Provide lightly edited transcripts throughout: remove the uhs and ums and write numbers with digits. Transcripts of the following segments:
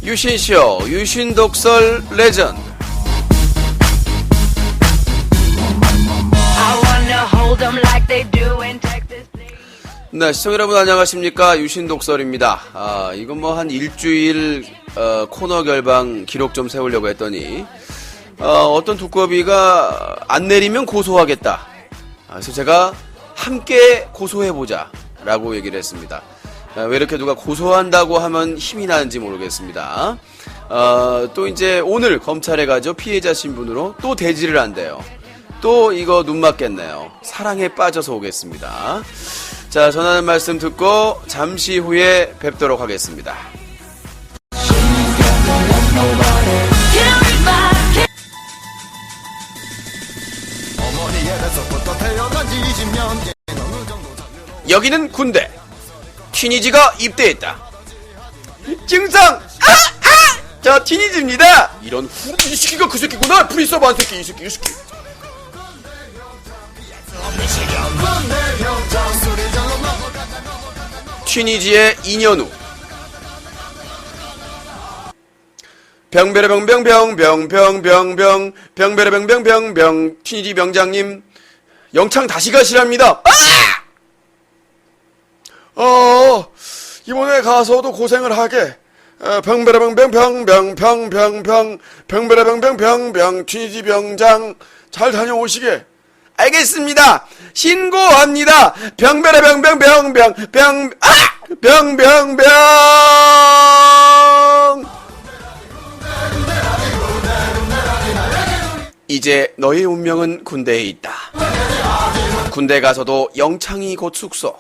유신쇼 유신독설 레전드. 네, 시청자 여러분 안녕하십니까. 유신독설입니다. 이건 뭐 한 일주일 코너 결방 기록 좀 세우려고 했더니 어떤 두꺼비가 안 내리면 고소하겠다. 그래서 제가 함께 고소해보자 라고 얘기를 했습니다. 왜 이렇게 누가 고소한다고 하면 힘이 나는지 모르겠습니다. 또 이제 오늘 검찰에 가죠. 피해자 신분으로 또 대지를 한대요. 또 이거 눈 맞겠네요. 사랑에 빠져서 오겠습니다. 자, 전하는 말씀 듣고 잠시 후에 뵙도록 하겠습니다. 여기는 군대. 티니지가 입대했다. 증상! 저 티니지입니다. 이런 이 새끼가 그 새끼구나. 프리서브 새끼, 이 새끼. 티니지의 2년 후. 병베레병병병병병병병 티니지 병장님 영창 다시 가시랍니다. 이번에 가서도 고생을 하게. 병베레병병병병병병 티니지 병장 잘 다녀오시게. 알겠습니다. 신고합니다. 병병병병병 이제 너의 운명은 군대에 있다. 군대 가서도 영창이 곧 숙소.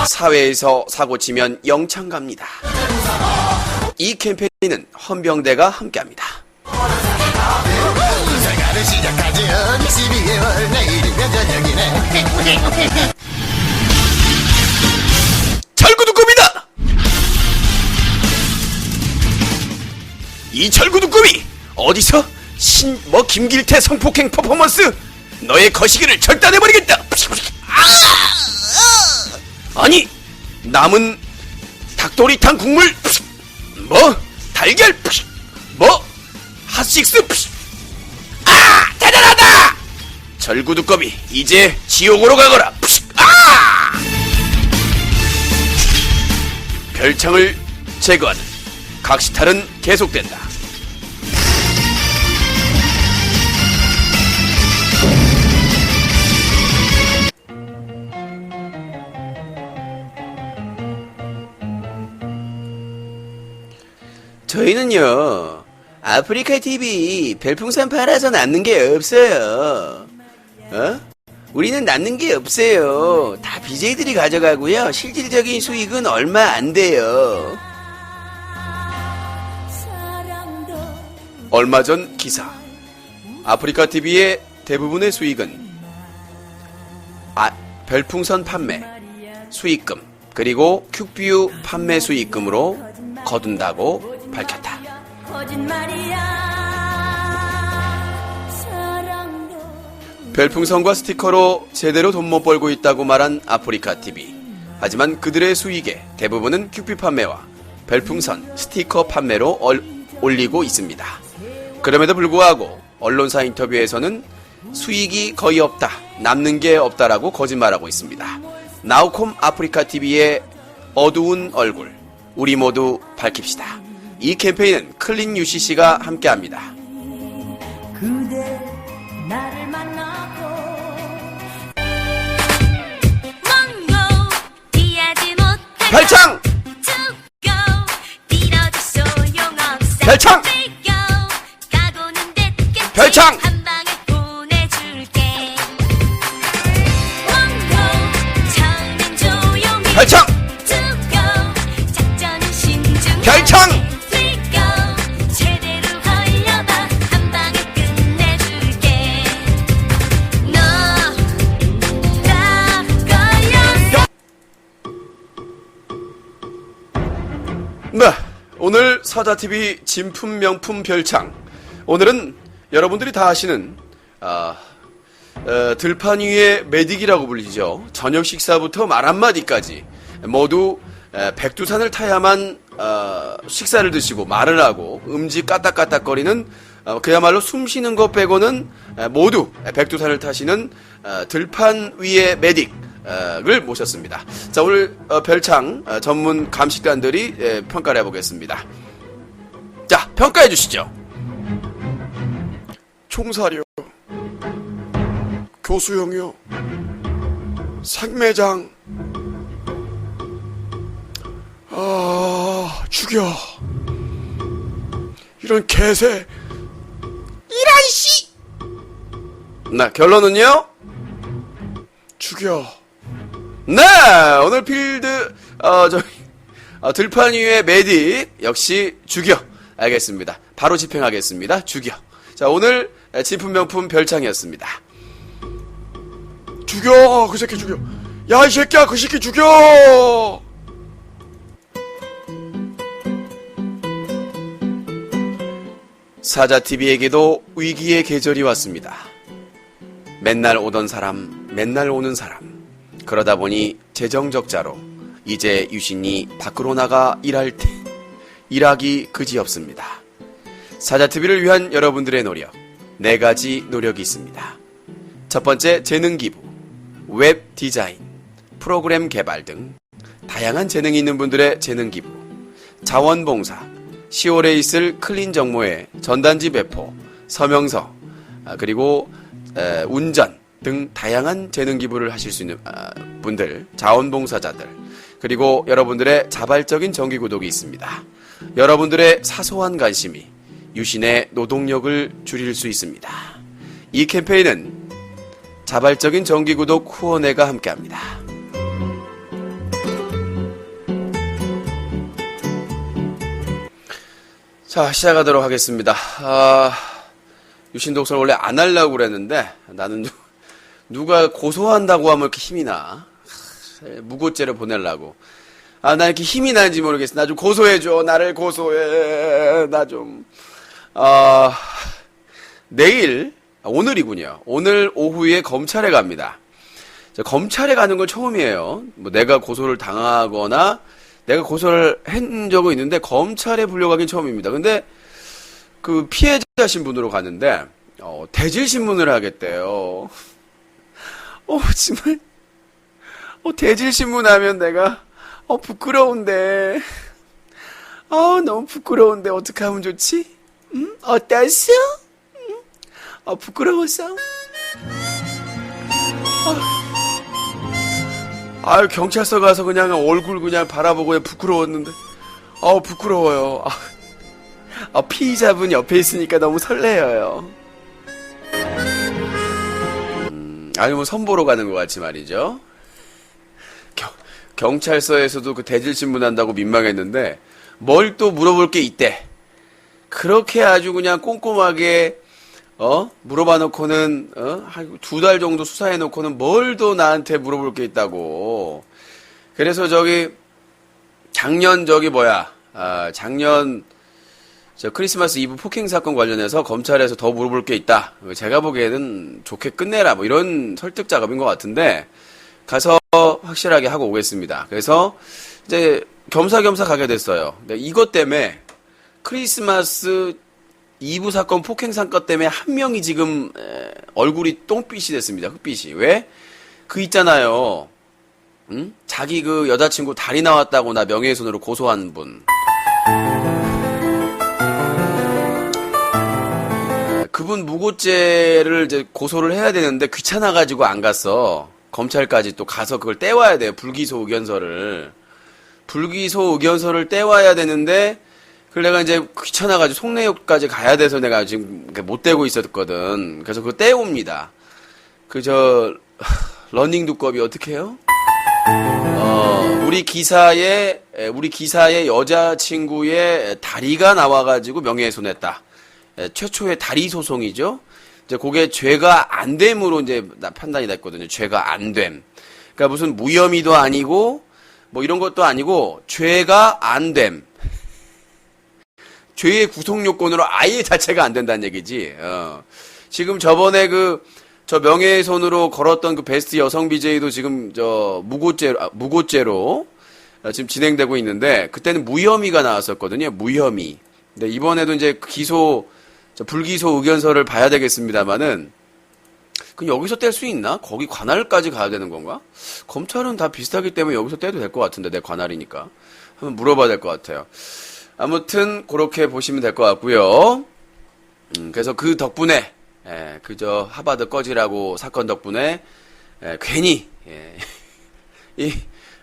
사회에서 사고 치면 영창 갑니다. 이 캠페인은 헌병대가 함께합니다. 철구두꺼비다. 이 철구두꺼비 어디서 김길태 성폭행 퍼포먼스 너의 거시기를 절단해버리겠다. 아니 남은 닭도리탕 국물 달걀 핫식스 대단하다. 절구두꺼비 이제 지옥으로 가거라. 별창을 제거하는 각시탈은 계속된다. 저희는요 아프리카TV 별풍선 팔아서 남는 게 없어요. 우리는 남는 게 없어요. 다 BJ들이 가져가고요. 실질적인 수익은 얼마 안 돼요. 얼마 전 기사. 아프리카TV의 대부분의 수익은 별풍선 판매 수익금 그리고 큐뷰 판매 수익금으로 거둔다고 밝혔다. 별풍선과 스티커로 제대로 돈 못 벌고 있다고 말한 아프리카TV. 하지만 그들의 수익의 대부분은 큐피 판매와 별풍선, 스티커 판매로 올리고 있습니다. 그럼에도 불구하고 언론사 인터뷰에서는 수익이 거의 없다, 남는 게 없다라고 거짓말하고 있습니다. 나우콤 아프리카TV의 어두운 얼굴, 우리 모두 밝힙시다. 이 캠페인은 클린 UCC가 함께합니다. 그대 나를 만나고 별창! 별창! 별창! 별창! 별창! 오늘 사자TV 진품 명품 별창. 오늘은 여러분들이 다 아시는 들판 위의 메딕이라고 불리죠. 저녁 식사부터 말 한마디까지 모두 백두산을 타야만 식사를 드시고 말을 하고 음지 까딱까딱거리는 그야말로 숨 쉬는 것 빼고는 모두 백두산을 타시는 들판 위의 메딕을 모셨습니다. 자, 오늘 별창 전문 감식관들이 평가를 해보겠습니다. 자, 평가해 주시죠. 총사료, 교수형이요, 상매장, 죽여. 이런 개새. 이런 씨. 네, 결론은요? 죽여. 네, 오늘 필드 들판 위의 메딕 역시 죽여. 알겠습니다. 바로 집행하겠습니다. 죽여. 자, 오늘 진품 명품 별창이었습니다. 죽여. 그 새끼 죽여. 야, 이 새끼야, 그 새끼 죽여. 사자TV에게도 위기의 계절이 왔습니다. 맨날 오던 사람, 맨날 오는 사람. 그러다 보니 재정적자로 이제 유신이 밖으로 나가 일할 때 일하기 그지없습니다. 사자TV를 위한 여러분들의 노력, 4가지 노력이 있습니다. 첫 번째, 재능 기부, 웹 디자인, 프로그램 개발 등 다양한 재능이 있는 분들의 재능 기부, 자원봉사, 10월에 있을 클린 정모의 전단지 배포, 서명서, 그리고 운전 등 다양한 재능 기부를 하실 수 있는 분들, 자원봉사자들, 그리고 여러분들의 자발적인 정기구독이 있습니다. 여러분들의 사소한 관심이 유신의 노동력을 줄일 수 있습니다. 이 캠페인은 자발적인 정기구독 후원회가 함께합니다. 자, 시작하도록 하겠습니다. 유신독설 원래 안 하려고 그랬는데 나는 누가 고소한다고 하면 이렇게 힘이 나. 무고죄를 보내려고. 나 이렇게 힘이 나는지 모르겠어. 나 좀 고소해줘. 나를 고소해. 나 좀. 내일, 오늘이군요. 오늘 오후에 검찰에 갑니다. 검찰에 가는 건 처음이에요. 뭐 내가 고소를 당하거나 내가 고소를 한 적은 있는데 검찰에 불려가긴 처음입니다. 근데 그 피해자 신분으로 가는데 대질 신문을 하겠대요. 정말 대질 신문 하면 내가 부끄러운데 너무 부끄러운데 어떻게 하면 좋지? 어땠어? 부끄러웠어? 경찰서 가서 그냥 얼굴 그냥 바라보고 그냥 부끄러웠는데 부끄러워요. 피의자분 옆에 있으니까 너무 설레어요. 아니 뭐 선보러 가는 것 같이 말이죠. 경찰서에서도 그 대질 신문한다고 민망했는데 뭘 또 물어볼 게 있대. 그렇게 아주 그냥 꼼꼼하게 물어봐 놓고는 한 2달 정도 수사해 놓고는 뭘 또 나한테 물어볼 게 있다고. 그래서 작년 작년 크리스마스 이브 폭행 사건 관련해서 검찰에서 더 물어볼 게 있다. 제가 보기에는 좋게 끝내라. 뭐 이런 설득 작업인 것 같은데 가서 확실하게 하고 오겠습니다. 그래서 이제 겸사겸사 가게 됐어요. 이것 때문에 크리스마스 이브 사건 폭행 사건 때문에 한 명이 지금 얼굴이 똥빛이 됐습니다. 흑빛이. 왜? 그 있잖아요. 응? 자기 그 여자친구 다리 나왔다고 나 명예훼손으로 고소한 분. 그분 무고죄를 이제 고소를 해야 되는데 귀찮아가지고 안 갔어. 검찰까지 또 가서 그걸 떼와야 돼요. 불기소 의견서를 떼와야 되는데 그걸 내가 이제 귀찮아가지고 송내역까지 가야 돼서 내가 지금 못 떼고 있었거든. 그래서 그거 떼옵니다. 러닝 두꺼비 어떻게 해요? 우리 기사의 여자친구의 다리가 나와가지고 명예훼손했다. 최초의 다리 소송이죠. 이제 그게 죄가 안 됨으로 이제 판단이 됐거든요. 죄가 안 됨. 그러니까 무슨 무혐의도 아니고 뭐 이런 것도 아니고 죄가 안 됨. 죄의 구속 요건으로 아예 자체가 안 된다는 얘기지. 지금 저번에 저 명예훼손으로 걸었던 그 베스트 여성 BJ도 지금 무고죄로 지금 진행되고 있는데, 그때는 무혐의가 나왔었거든요. 무혐의. 근데 이번에도 이제 불기소 의견서를 봐야 되겠습니다만은, 그럼 여기서 뗄 수 있나? 거기 관할까지 가야 되는 건가? 검찰은 다 비슷하기 때문에 여기서 떼도 될 것 같은데, 내 관할이니까. 한번 물어봐야 될 것 같아요. 아무튼, 그렇게 보시면 될 것 같고요. 그래서 그 덕분에, 하버드 꺼지라고 사건 덕분에, 괜히,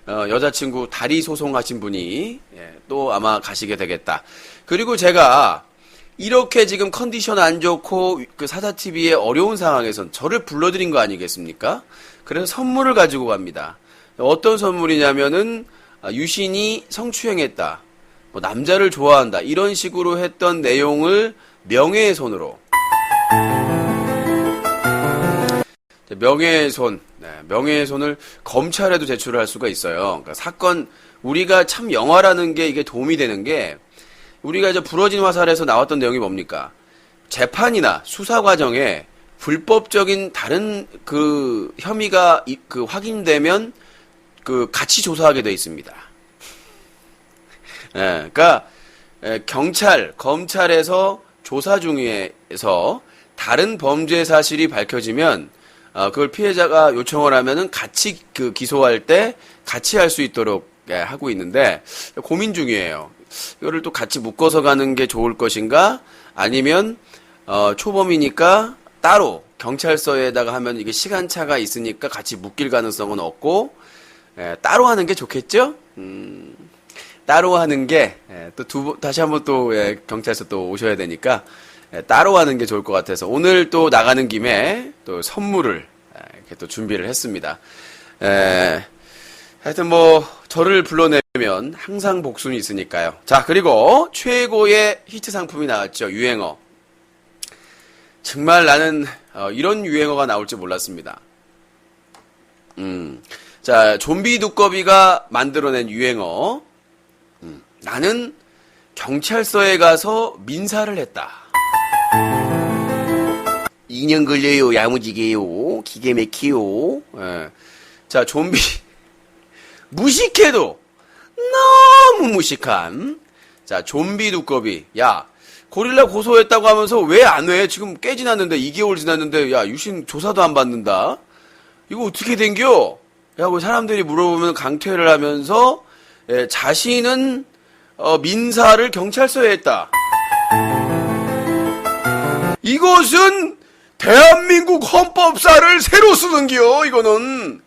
여자친구 다리 소송하신 분이, 또 아마 가시게 되겠다. 그리고 제가, 이렇게 지금 컨디션 안 좋고 그 사자TV의 어려운 상황에선 저를 불러드린 거 아니겠습니까? 그래서 선물을 가지고 갑니다. 어떤 선물이냐면은 유신이 성추행했다, 뭐 남자를 좋아한다, 이런 식으로 했던 내용을 명예훼손으로, 명예훼손을 검찰에도 제출을 할 수가 있어요. 그러니까 사건, 우리가 참 영화라는 게 이게 도움이 되는 게, 우리가 이제 부러진 화살에서 나왔던 내용이 뭡니까? 재판이나 수사 과정에 불법적인 다른 그 혐의가 확인되면 같이 조사하게 돼 있습니다. 그러니까 검찰에서 조사 중에서 다른 범죄 사실이 밝혀지면 그걸 피해자가 요청을 하면은 같이 기소할 때 같이 할 수 있도록 하고 있는데, 고민 중이에요. 이거를 또 같이 묶어서 가는 게 좋을 것인가? 아니면 초범이니까 따로 경찰서에다가 하면 이게 시간차가 있으니까 같이 묶일 가능성은 없고, 따로 하는 게 좋겠죠? 따로 하는 게 다시 한번 또 경찰서 또 오셔야 되니까 따로 하는 게 좋을 것 같아서 오늘 또 나가는 김에 또 선물을 이렇게 또 준비를 했습니다. 하여튼 저를 불러내면 항상 복순이 있으니까요. 자, 그리고 최고의 히트 상품이 나왔죠. 유행어. 정말 나는 이런 유행어가 나올 줄 몰랐습니다. 자, 좀비 두꺼비가 만들어낸 유행어. 나는 경찰서에 가서 민사를 했다. 2년 걸려요. 야무지게요. 기계 맥히요. 자, 좀비 무식해도 너무 무식한, 자, 좀비 두꺼비. 야, 고릴라 고소했다고 하면서 왜 안 해? 지금 꽤 지났는데, 2개월 지났는데, 야, 유신 조사도 안 받는다? 이거 어떻게 된겨? 라고 사람들이 물어보면 강퇴를 하면서, 자신은 민사를 경찰서에 했다. 이것은 대한민국 헌법사를 새로 쓰는겨. 이거는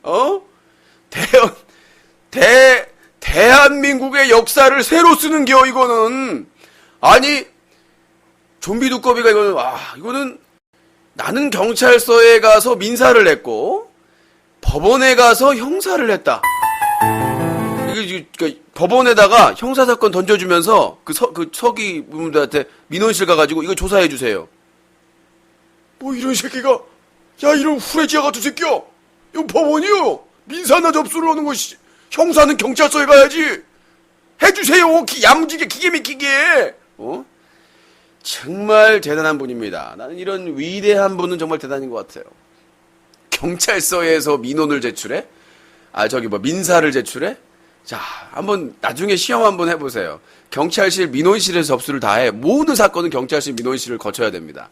대한민국의 역사를 새로 쓰는겨. 이거는. 아니, 좀비 두꺼비가 이거는 나는 경찰서에 가서 민사를 했고 법원에 가서 형사를 했다. 그러니까 법원에다가 형사사건 던져주면서 서기 분들한테 민원실 가가지고 이거 조사해주세요. 뭐 이런 새끼가, 야, 이런 후레지아 같은 새끼야. 이거 법원이요. 민사나 접수를 하는 것이, 형사는 경찰서에 가야지. 해주세요. 야무지게, 기계 막히게. 정말 대단한 분입니다. 나는 이런 위대한 분은 정말 대단한 것 같아요. 경찰서에서 민원을 제출해? 민사를 제출해? 자, 한번 나중에 시험 한번 해보세요. 경찰실 민원실에서 접수를 다 해. 모든 사건은 경찰실 민원실을 거쳐야 됩니다.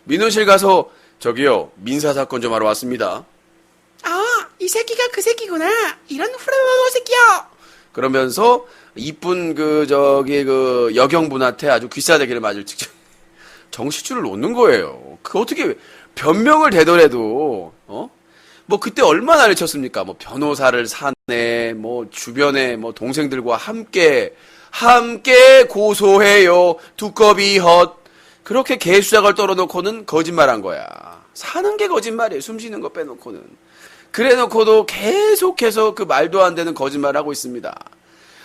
민원실 가서 저기요, 민사사건 좀 하러 왔습니다. 이 새끼가 그 새끼구나. 이런 후레모노 새끼야. 그러면서 이쁜 여경분한테 아주 귀싸대기를 맞을 직전 정식줄을 놓는 거예요. 어떻게 변명을 대더라도 그때 얼마나 내쳤습니까? 변호사를 사내, 주변에 동생들과 함께 고소해요. 두꺼비 헛. 그렇게 개수작을 떨어놓고는 거짓말한 거야. 사는 게 거짓말이에요. 숨 쉬는 거 빼놓고는. 그래 놓고도 계속해서 그 말도 안 되는 거짓말을 하고 있습니다.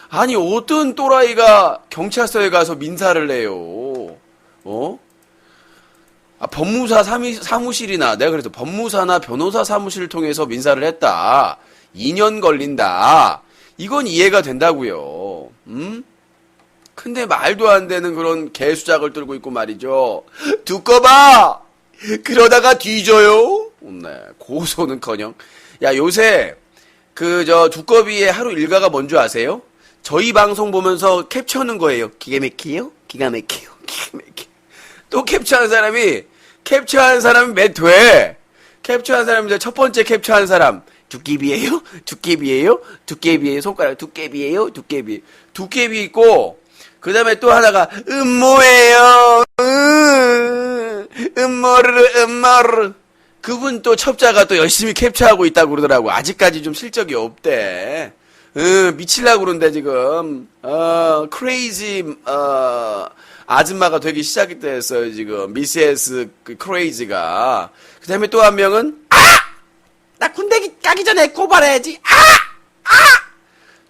아니, 어떤 또라이가 경찰서에 가서 민사를 내요. 법무사 사무실이나, 내가 그래서 법무사나 변호사 사무실을 통해서 민사를 했다. 2년 걸린다. 이건 이해가 된다고요. 근데 말도 안 되는 그런 개수작을 떨고 있고 말이죠. 두꺼봐! 그러다가 뒤져요? 네, 고소는커녕. 야, 요새, 두꺼비의 하루 일과가 뭔지 아세요? 저희 방송 보면서 캡처하는 거예요. 기가 막히요? 기가 막히요? 기가 막히요? 또 캡처하는 사람이 몇 회? 캡처한 사람이 이제 첫 번째 캡처한 사람. 두께비예요? 두께비예요? 두께비예요? 손가락 두께비예요? 두께비. 두께비 있고, 그 다음에 또 하나가, 음모예요! 음모르. 그분 또 첩자가 또 열심히 캡처하고 있다고 그러더라고. 아직까지 좀 실적이 없대. 미칠라고 그런데 지금. 크레이지, 아줌마가 되기 시작했어요, 지금. 미세스 크레이지가. 그 다음에 또 한 명은, 나 군대 가기 전에 고발해야지.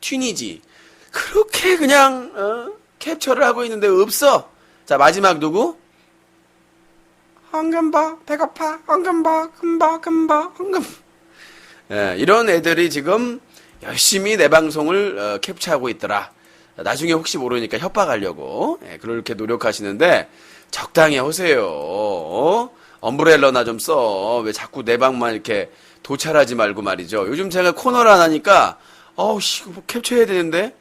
튀니지. 그렇게 그냥, 캡처를 하고 있는데 없어. 자, 마지막 누구? 황금버 배고파. 황금버 금버. 예, 이런 애들이 지금 열심히 내 방송을 캡처하고 있더라. 나중에 혹시 모르니까 협박하려고 그렇게 노력하시는데 적당히 하세요. 엄브렐러나 좀 써. 왜 자꾸 내 방만 이렇게 도찰하지 말고 말이죠. 요즘 제가 코너를 안 하니까 뭐 캡처해야 되는데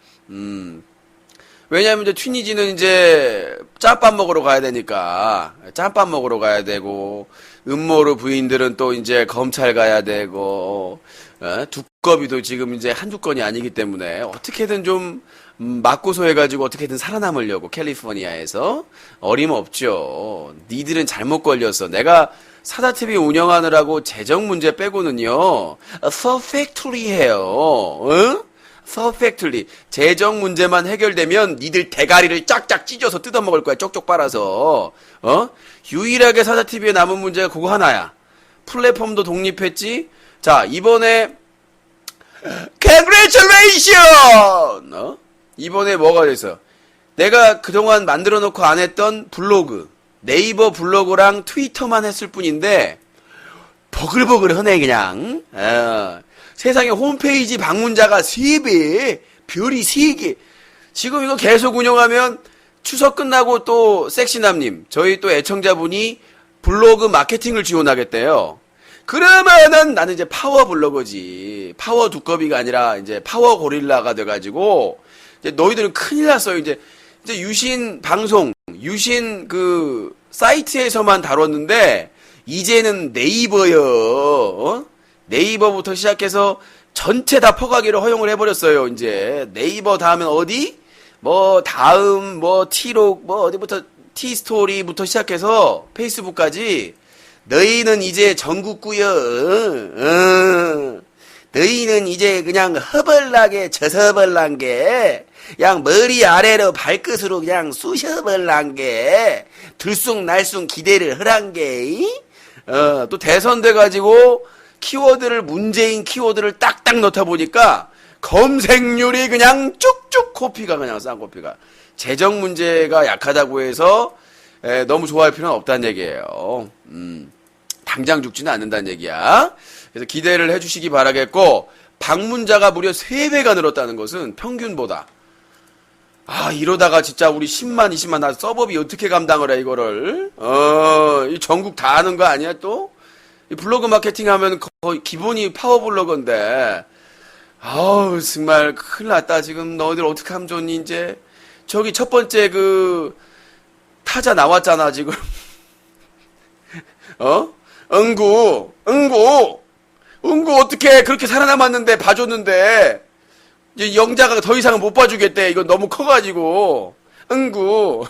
왜냐하면 이제 튀니지는 이제 짬밥 먹으러 가야 되니까 짬밥 먹으러 가야 되고 음모르 부인들은 또 이제 검찰 가야 되고 두꺼비도 지금 이제 한두 건이 아니기 때문에 어떻게든 좀 맞고소 해가지고 어떻게든 살아남으려고 캘리포니아에서 어림없죠. 니들은 잘못 걸렸어. 내가 사다TV 운영하느라고 재정 문제 빼고는요 퍼펙트리 해요. 퍼펙트리. 재정 문제만 해결되면 니들 대가리를 짝짝 찢어서 뜯어먹을 거야. 쪽쪽 빨아서. 유일하게 사다TV에 남은 문제가 그거 하나야. 플랫폼도 독립했지. 자, 이번에 Congratulation! 이번에 뭐가 됐어? 내가 그동안 만들어 놓고 안 했던 블로그, 네이버 블로그랑 트위터만 했을 뿐인데 버글버글하네 그냥. 세상에 홈페이지 방문자가 3배, 별이 3개. 지금 이거 계속 운영하면 추석 끝나고 또 섹시남님, 저희 또 애청자분이 블로그 마케팅을 지원하겠대요. 그러면은 나는 이제 파워 블로거지. 파워 두꺼비가 아니라 이제 파워 고릴라가 돼가지고 이제 너희들은 큰일 났어요. 이제 유신 방송, 유신 그 사이트에서만 다뤘는데 이제는 네이버요. 네이버부터 시작해서 전체 다 퍼가기를 허용을 해버렸어요. 이제 네이버 다음엔 어디? 다음 티록 어디부터 티스토리부터 시작해서 페이스북까지 너희는 이제 전국구여. 너희는 이제 그냥 허벌나게 져서벌난 게 그냥 머리 아래로 발끝으로 그냥 쑤셔벌난 게 들쑥날쑥 기대를 하란 게 또 대선 돼가지고 키워드를 문재인 키워드를 딱딱 넣다 보니까 검색률이 그냥 쭉쭉 코피가 그냥 쌍코피가 재정 문제가 약하다고 해서 너무 좋아할 필요는 없다는 얘기예요. 당장 죽지는 않는다는 얘기야. 그래서 기대를 해주시기 바라겠고 방문자가 무려 3배가 늘었다는 것은 평균보다 이러다가 진짜 우리 10만 20만 나 서버비 어떻게 감당을 해 이거를 이 전국 다 하는 거 아니야 또? 이 블로그 마케팅 하면 거의 기본이 파워블로거인데 정말 큰일 났다. 지금 너희들 어떻게 하면 좋니 이제 저기 첫 번째 그 타자 나왔잖아 지금. 응구 어떻게 그렇게 살아남았는데 봐줬는데 이제 영자가 더 이상은 못 봐주겠대. 이거 너무 커가지고 응구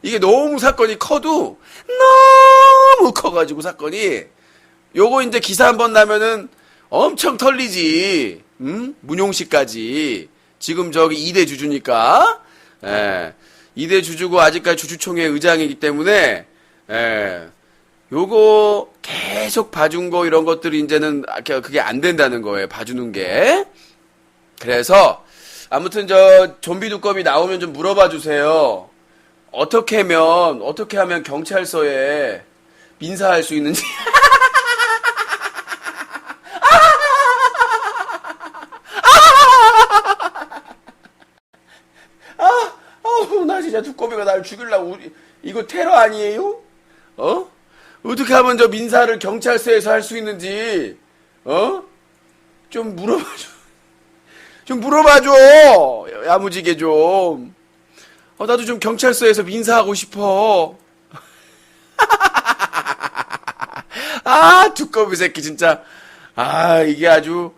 이게 너무 사건이 커도 너무 커가지고 사건이 요거 이제 기사 한번 나면은 엄청 털리지. 문용식까지 지금 저기 2대 주주니까 2대 주주고 아직까지 주주총회 의장이기 때문에 요거 계속 봐준 거 이런 것들이 이제는 그게 안 된다는 거예요. 봐주는 게. 그래서 아무튼 좀비 두꺼비 나오면 좀 물어봐 주세요. 어떻게 하면 경찰서에 민사할 수 있는지. 진짜 두꺼비가 날 죽이려고, 이거 테러 아니에요? 어떻게 하면 저 민사를 경찰서에서 할 수 있는지, 좀 물어봐줘. 좀 물어봐줘! 야무지게 좀. 나도 좀 경찰서에서 민사하고 싶어. 아, 두꺼비 새끼, 진짜. 아, 이게 아주,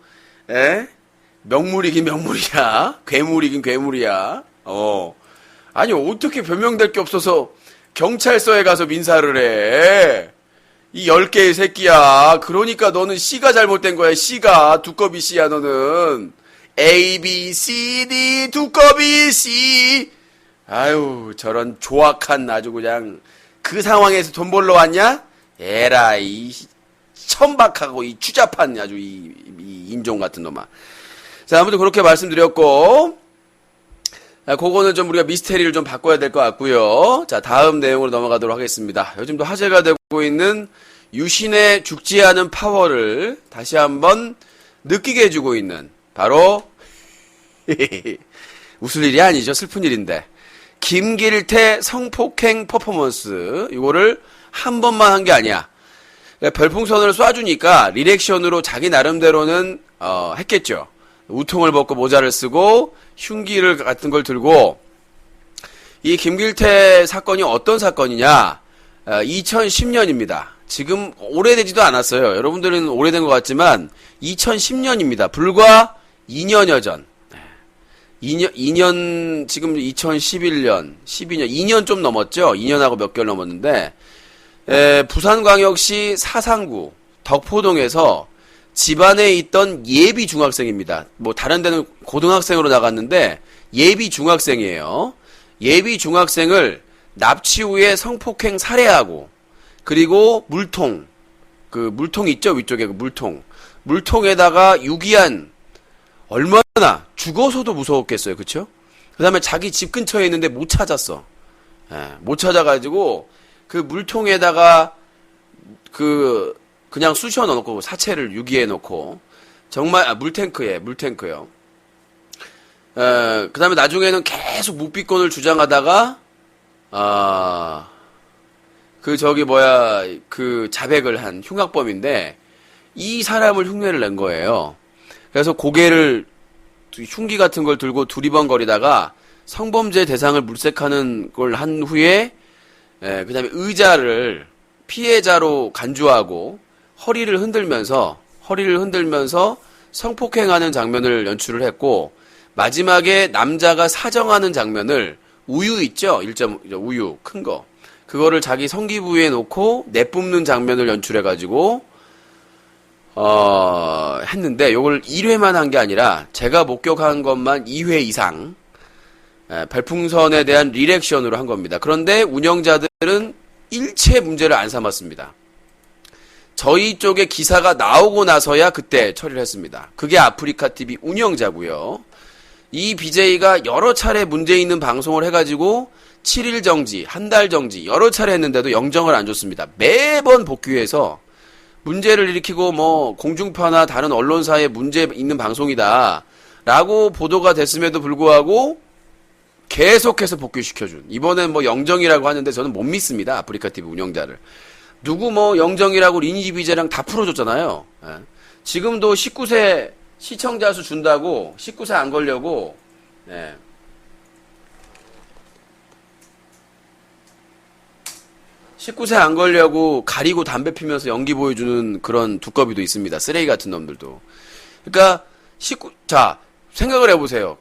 명물이긴 명물이야. 괴물이긴 괴물이야. 아니, 어떻게 변명될 게 없어서 경찰서에 가서 민사를 해. 이 10개의 새끼야. 그러니까 너는 C가 잘못된 거야, C가. 두꺼비 C야, 너는. A, B, C, D, 두꺼비 C. 아유, 저런 조악한 아주 그냥, 그 상황에서 돈 벌러 왔냐? 에라이, 천박하고 이 추잡한 아주 이 인종 같은 놈아. 자, 아무튼 그렇게 말씀드렸고, 그거는 좀 우리가 미스테리를 좀 바꿔야 될 것 같고요. 자, 다음 내용으로 넘어가도록 하겠습니다. 요즘도 화제가 되고 있는 유신의 죽지 않은 파워를 다시 한번 느끼게 해주고 있는, 바로, 웃을 일이 아니죠. 슬픈 일인데. 김길태 성폭행 퍼포먼스, 이거를 한 번만 한 게 아니야. 별풍선을 쏴주니까 리액션으로 자기 나름대로는 했겠죠. 우통을 벗고 모자를 쓰고 흉기를 같은 걸 들고. 이 김길태 사건이 어떤 사건이냐? 2010년입니다. 지금 오래되지도 않았어요. 여러분들은 오래된 것 같지만 2010년입니다. 불과 2년여 전. 2년, 지금 2011년, 12년, 2년 좀 넘었죠? 2년하고 몇 개월 넘었는데, 부산광역시 사상구 덕포동에서 집안에 있던 예비 중학생입니다. 뭐 다른 데는 고등학생으로 나갔는데 예비 중학생이에요. 예비 중학생을 납치 후에 성폭행 살해하고, 그리고 물통, 그 물통 있죠? 위쪽에 그 물통. 물통에다가 유기한, 얼마나 죽어서도 무서웠겠어요. 그쵸? 그 다음에 자기 집 근처에 있는데 못 찾았어. 못 찾아가지고 그 물통에다가 그냥 쑤셔 넣어놓고 사체를 유기해 놓고, 정말, 물탱크요. 그 다음에 나중에는 계속 묵비권을 주장하다가, 그 자백을 한 흉악범인데, 이 사람을 흉내를 낸 거예요. 그래서 고개를, 흉기 같은 걸 들고 두리번거리다가 성범죄 대상을 물색하는 걸 한 후에, 그 다음에 의자를 피해자로 간주하고 허리를 흔들면서 성폭행하는 장면을 연출을 했고, 마지막에 남자가 사정하는 장면을, 우유 있죠? 우유, 큰 거. 그거를 자기 성기 부위에 놓고 내뿜는 장면을 연출해가지고, 했는데, 요걸 1회만 한 게 아니라, 제가 목격한 것만 2회 이상, 별풍선에 대한 리액션으로 한 겁니다. 그런데 운영자들은 일체 문제를 안 삼았습니다. 저희 쪽에 기사가 나오고 나서야 그때 처리를 했습니다. 그게 아프리카TV 운영자고요. 이 BJ가 여러 차례 문제 있는 방송을 해가지고 7일 정지, 한 달 정지 여러 차례 했는데도 영정을 안 줬습니다. 매번 복귀해서 문제를 일으키고 뭐 공중파나 다른 언론사에 문제 있는 방송이다 라고 보도가 됐음에도 불구하고 계속해서 복귀시켜준. 이번엔 뭐 영정이라고 하는데 저는 못 믿습니다. 아프리카TV 운영자를. 누구 뭐 영정이라고 리니지 비제랑 다 풀어줬잖아요. 지금도 19세 시청자 수 준다고 19세 안 걸려고, 19세 안 걸려고 가리고 담배 피면서 연기 보여주는 그런 두꺼비도 있습니다. 쓰레기 같은 놈들도. 그러니까 자, 생각을 해보세요.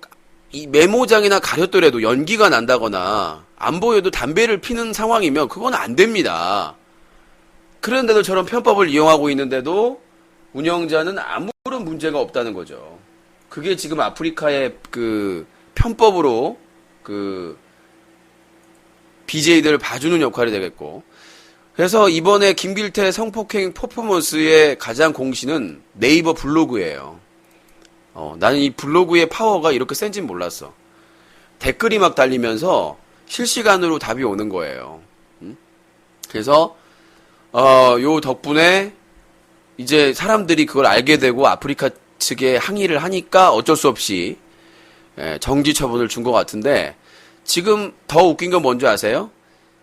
이 메모장이나 가렸더라도 연기가 난다거나 안 보여도 담배를 피는 상황이면 그건 안 됩니다. 그런데도 저런 편법을 이용하고 있는데도 운영자는 아무런 문제가 없다는 거죠. 그게 지금 아프리카의 그 편법으로 그 BJ들을 봐주는 역할이 되겠고, 그래서 이번에 김길태 성폭행 퍼포먼스의 가장 공신은 네이버 블로그예요. 나는 이 블로그의 파워가 이렇게 센진 몰랐어. 댓글이 막 달리면서 실시간으로 답이 오는 거예요. 그래서 요 덕분에 이제 사람들이 그걸 알게 되고 아프리카 측에 항의를 하니까 어쩔 수 없이 정지 처분을 준 것 같은데, 지금 더 웃긴 건 뭔지 아세요?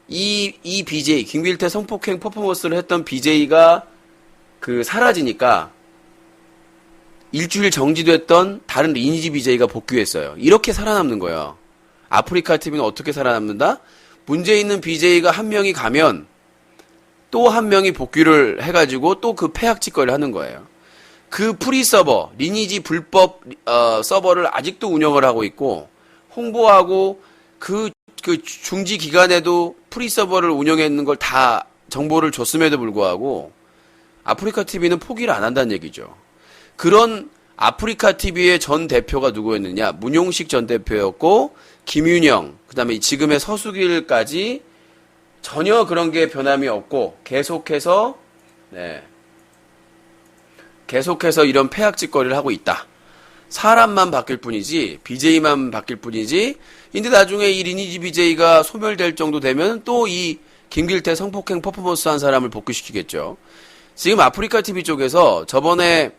이 BJ, 김길태 성폭행 퍼포먼스를 했던 BJ가 사라지니까 일주일 정지됐던 다른 리니지 BJ가 복귀했어요. 이렇게 살아남는 거예요. 아프리카 TV는 어떻게 살아남는다? 문제 있는 BJ가 한 명이 가면 또 한 명이 복귀를 해가지고 또 그 폐악 짓거리를 하는 거예요. 그 프리 서버, 리니지 불법 서버를 아직도 운영을 하고 있고 홍보하고 그 중지 기간에도 프리 서버를 운영했는 걸 다 정보를 줬음에도 불구하고 아프리카 TV는 포기를 안 한다는 얘기죠. 그런 아프리카 TV의 전 대표가 누구였느냐? 문용식 전 대표였고 김윤영, 그다음에 지금의 서수길까지 전혀 그런 게 변함이 없고 계속해서 이런 폐악짓거리를 하고 있다. 사람만 바뀔 뿐이지 BJ만 바뀔 뿐이지. 근데 나중에 이 리니지 BJ가 소멸될 정도 되면 또 이 김길태 성폭행 퍼포먼스 한 사람을 복귀시키겠죠. 지금 아프리카 TV 쪽에서 저번에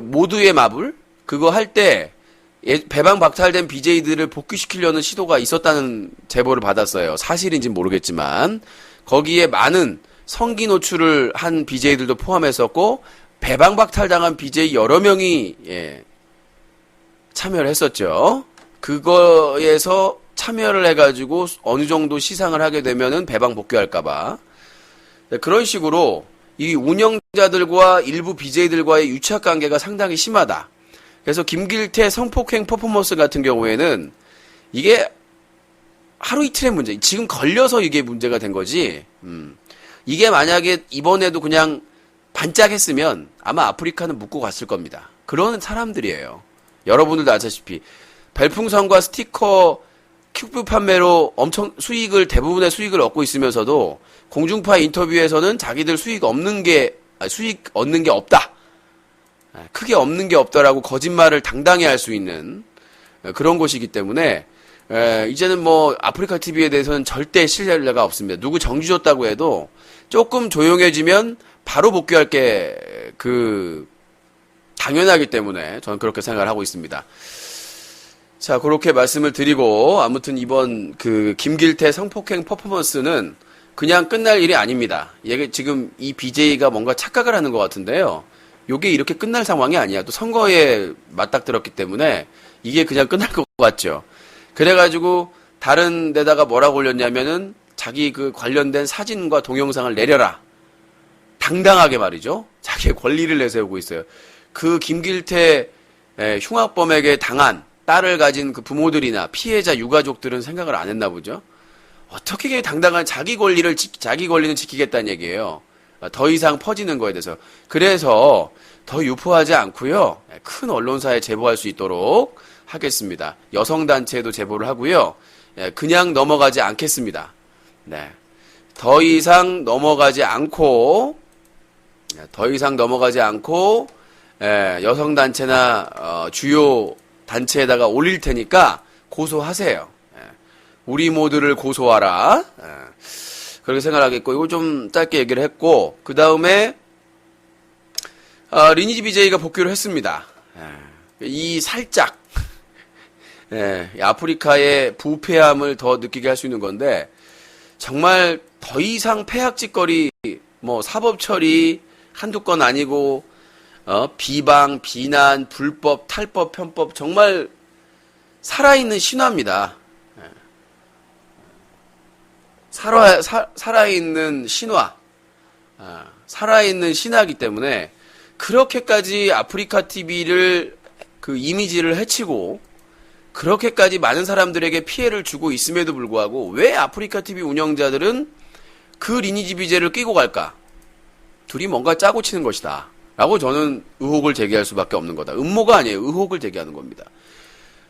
모두의 마블 그거 할 때 배방 박탈된 BJ들을 복귀시키려는 시도가 있었다는 제보를 받았어요. 사실인지는 모르겠지만 거기에 많은 성기 노출을 한 BJ들도 포함했었고 배방 박탈당한 BJ 여러 명이 참여를 했었죠. 그거에서 참여를 해가지고 어느 정도 시상을 하게 되면은 배방 복귀할까봐 그런 식으로 이 운영자들과 일부 BJ들과의 유착 관계가 상당히 심하다. 그래서 김길태 성폭행 퍼포먼스 같은 경우에는 이게 하루 이틀의 문제. 지금 걸려서 이게 문제가 된 거지. 이게 만약에 이번에도 그냥 반짝했으면 아마 아프리카는 묻고 갔을 겁니다. 그런 사람들이에요. 여러분들도 아시다시피 별풍선과 스티커 큐브 판매로 엄청 대부분의 수익을 얻고 있으면서도 공중파 인터뷰에서는 자기들 수익 얻는 게 없다. 크게 없는 게 없다라고 거짓말을 당당히 할 수 있는 그런 곳이기 때문에 이제는 뭐 아프리카 TV에 대해서는 절대 신뢰가 없습니다. 누구 정지 줬다고 해도 조금 조용해지면 바로 복귀할 게 당연하기 때문에 저는 그렇게 생각을 하고 있습니다. 자, 그렇게 말씀을 드리고 아무튼 이번 김길태 성폭행 퍼포먼스는 그냥 끝날 일이 아닙니다. 얘가 지금 이 BJ가 뭔가 착각을 하는 것 같은데요. 요게 이렇게 끝날 상황이 아니야. 또 선거에 맞닥뜨렸기 때문에 이게 그냥 끝날 것 같죠. 그래가지고 다른 데다가 뭐라고 올렸냐면은 자기 관련된 사진과 동영상을 내려라. 당당하게 말이죠. 자기의 권리를 내세우고 있어요. 김길태 흉악범에게 당한 딸을 가진 부모들이나 피해자 유가족들은 생각을 안 했나 보죠. 어떻게 당당한 자기 권리는 지키겠다는 얘기예요. 더 이상 퍼지는 거에 대해서. 그래서 더 유포하지 않고요. 큰 언론사에 제보할 수 있도록 하겠습니다. 여성단체에도 제보를 하고요. 그냥 넘어가지 않겠습니다. 네. 더 이상 넘어가지 않고 여성단체나 주요 단체에다가 올릴 테니까 고소하세요. 우리 모두를 고소하라. 그렇게 생각하겠고, 이거 좀 짧게 얘기를 했고, 그 다음에, 리니지 BJ가 복귀를 했습니다. 이 살짝, 아프리카의 부패함을 더 느끼게 할 수 있는 건데, 정말 더 이상 폐악짓거리, 사법 처리, 한두 건 아니고, 비방, 비난, 불법, 탈법, 편법, 정말 살아있는 신화입니다. 살아있는 신화, 살아있는 신화이기 때문에 그렇게까지 아프리카 TV를 이미지를 해치고 그렇게까지 많은 사람들에게 피해를 주고 있음에도 불구하고 왜 아프리카 TV 운영자들은 리니지 BJ를 끼고 갈까? 둘이 뭔가 짜고 치는 것이다. 라고 저는 의혹을 제기할 수밖에 없는 거다. 음모가 아니에요. 의혹을 제기하는 겁니다.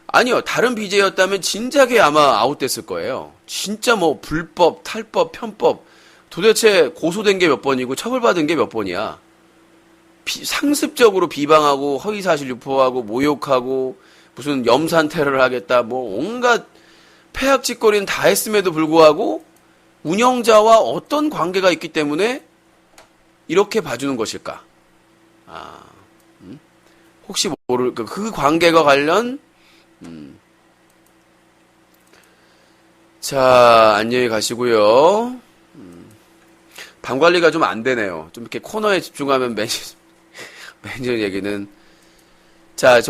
아니요. 다른 BJ였다면 진작에 아마 아웃됐을 거예요. 진짜 불법, 탈법, 편법 도대체 고소된 게 몇 번이고 처벌받은 게 몇 번이야. 상습적으로 비방하고 허위사실 유포하고 모욕하고 무슨 염산 테러를 하겠다 온갖 폐악짓거리는 다 했음에도 불구하고 운영자와 어떤 관계가 있기 때문에 이렇게 봐주는 것일까? 혹시 그 관계가 관련 자, 안녕히 가시고요. 방 관리가 좀 안 되네요. 좀 이렇게 코너에 집중하면 매니저 얘기는. 자,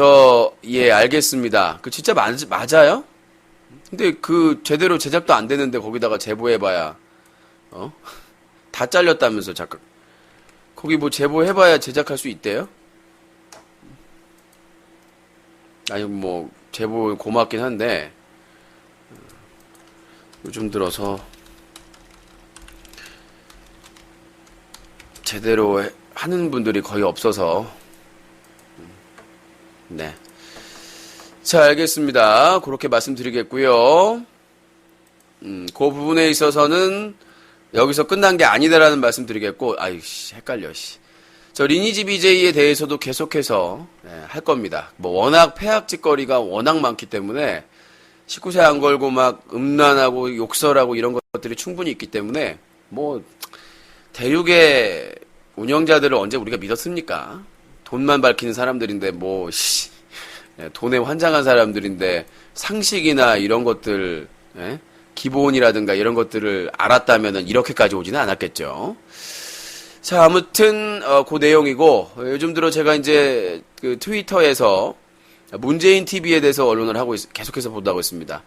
예, 알겠습니다. 그 진짜 맞아요? 근데 제대로 제작도 안 되는데 거기다가 제보해봐야, 다 잘렸다면서, 잠깐. 거기 뭐 제보해봐야 제작할 수 있대요? 아니, 뭐, 제보 고맙긴 한데, 요즘 들어서, 제대로 하는 분들이 거의 없어서, 네. 자, 알겠습니다. 그렇게 말씀드리겠고요. 그 부분에 있어서는 여기서 끝난 게 아니다라는 말씀드리겠고, 아이씨, 헷갈려, 씨. 저 리니지 BJ에 대해서도 계속해서 할 겁니다. 뭐 워낙 폐악짓거리가 워낙 많기 때문에 19세 안 걸고 막 음란하고 욕설하고 이런 것들이 충분히 있기 때문에 뭐 대륙의 운영자들을 언제 우리가 믿었습니까? 돈만 밝히는 사람들인데 뭐 돈에 환장한 사람들인데 상식이나 이런 것들 기본이라든가 이런 것들을 알았다면은 이렇게까지 오지는 않았겠죠. 자, 아무튼 그 내용이고 요즘 들어 제가 이제 그 트위터에서 문재인 TV에 대해서 언론을 계속해서 보도하고 있습니다.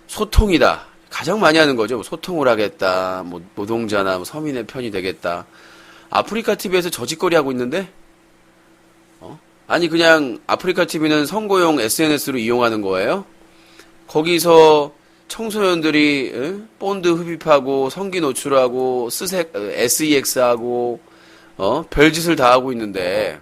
소통이다. 가장 많이 하는 거죠. 소통을 하겠다. 뭐 노동자나 뭐 서민의 편이 되겠다. 아프리카 TV에서 저짓거리 하고 있는데 아니 그냥 아프리카 TV는 선거용 SNS로 이용하는 거예요. 거기서 청소년들이 본드 흡입하고 성기 노출하고 SEX하고 별짓을 다 하고 있는데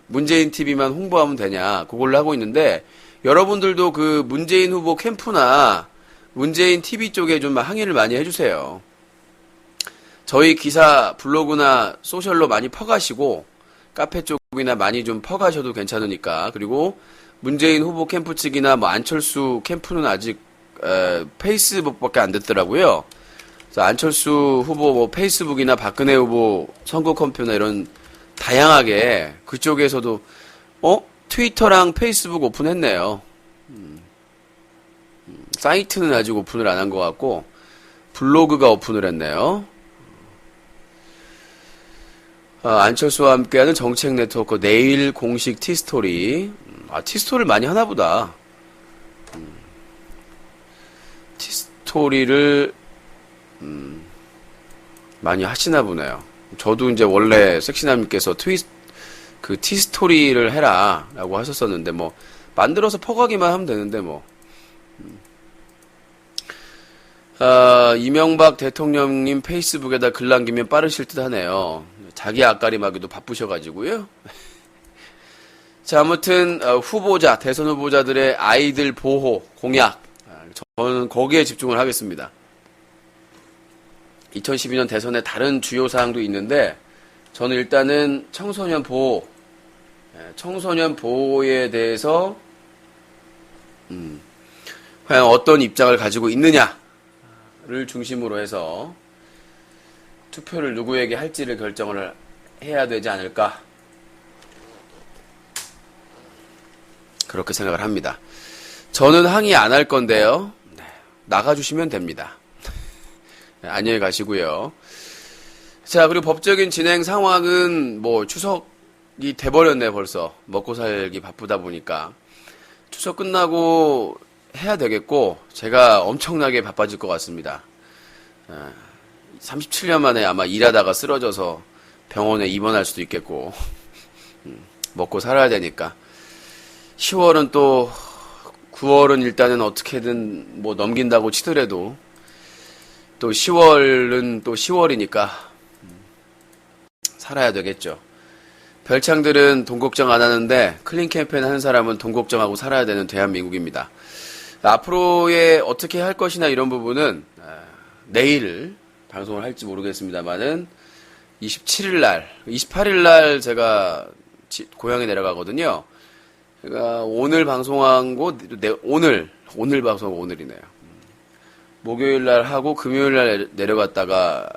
문재인 TV만 홍보하면 되냐 그걸로 하고 있는데 여러분들도 그 문재인 후보 캠프나 문재인 TV 쪽에 좀 항의를 많이 해주세요. 저희 기사 블로그나 소셜로 많이 퍼가시고 카페 쪽이나 많이 좀 퍼가셔도 괜찮으니까. 그리고 문재인 후보 캠프 측이나 뭐 안철수 캠프는 아직 페이스북밖에 안 됐더라고요. 그래서 안철수 후보 뭐 페이스북이나 박근혜 후보 선거 컴퓨나 이런 다양하게 그쪽에서도 트위터랑 페이스북 오픈했네요. 사이트는 아직 오픈을 안 한 것 같고 블로그가 오픈을 했네요. 안철수와 함께하는 정책 네트워크 내일 공식 티스토리. 티스토리를 많이 하나 보다. 티스토리를 많이 하시나 보네요. 저도 이제 원래 섹시남님께서 티스토리를 해라 라고 하셨었는데 뭐 만들어서 퍼가기만 하면 되는데 뭐 이명박 대통령님 페이스북에다 글 남기면 빠르실 듯 하네요. 자기 앞가림하기도 바쁘셔가지고요. 자, 아무튼 대선 후보자들의 아이들 보호 공약, 저는 거기에 집중을 하겠습니다. 2012년 대선에 다른 주요 사항도 있는데 저는 일단은 청소년 보호에 대해서 과연 어떤 입장을 가지고 있느냐를 중심으로 해서 투표를 누구에게 할지를 결정을 해야 되지 않을까, 그렇게 생각을 합니다. 저는 항의 안 할 건데요. 나가주시면 됩니다. 안녕히 가시고요. 자, 그리고 법적인 진행 상황은 뭐 추석이 돼버렸네 벌써. 먹고 살기 바쁘다 보니까 추석 끝나고 해야 되겠고 제가 엄청나게 바빠질 것 같습니다. 37년 만에 아마 일하다가 쓰러져서 병원에 입원할 수도 있겠고 먹고 살아야 되니까 10월은 또 9월은 일단은 어떻게든 뭐 넘긴다고 치더라도 또 10월은 또 10월이니까 살아야 되겠죠. 별창들은 돈 걱정 안 하는데 클린 캠페인 하는 사람은 돈 걱정하고 살아야 되는 대한민국입니다. 앞으로의 어떻게 할 것이나 이런 부분은 내일 방송을 할지 모르겠습니다만은 28일 날 제가 고향에 내려가거든요. 제가 오늘 방송한 거 오늘 방송하고 오늘이네요. 목요일 날 하고 금요일 날 내려갔다가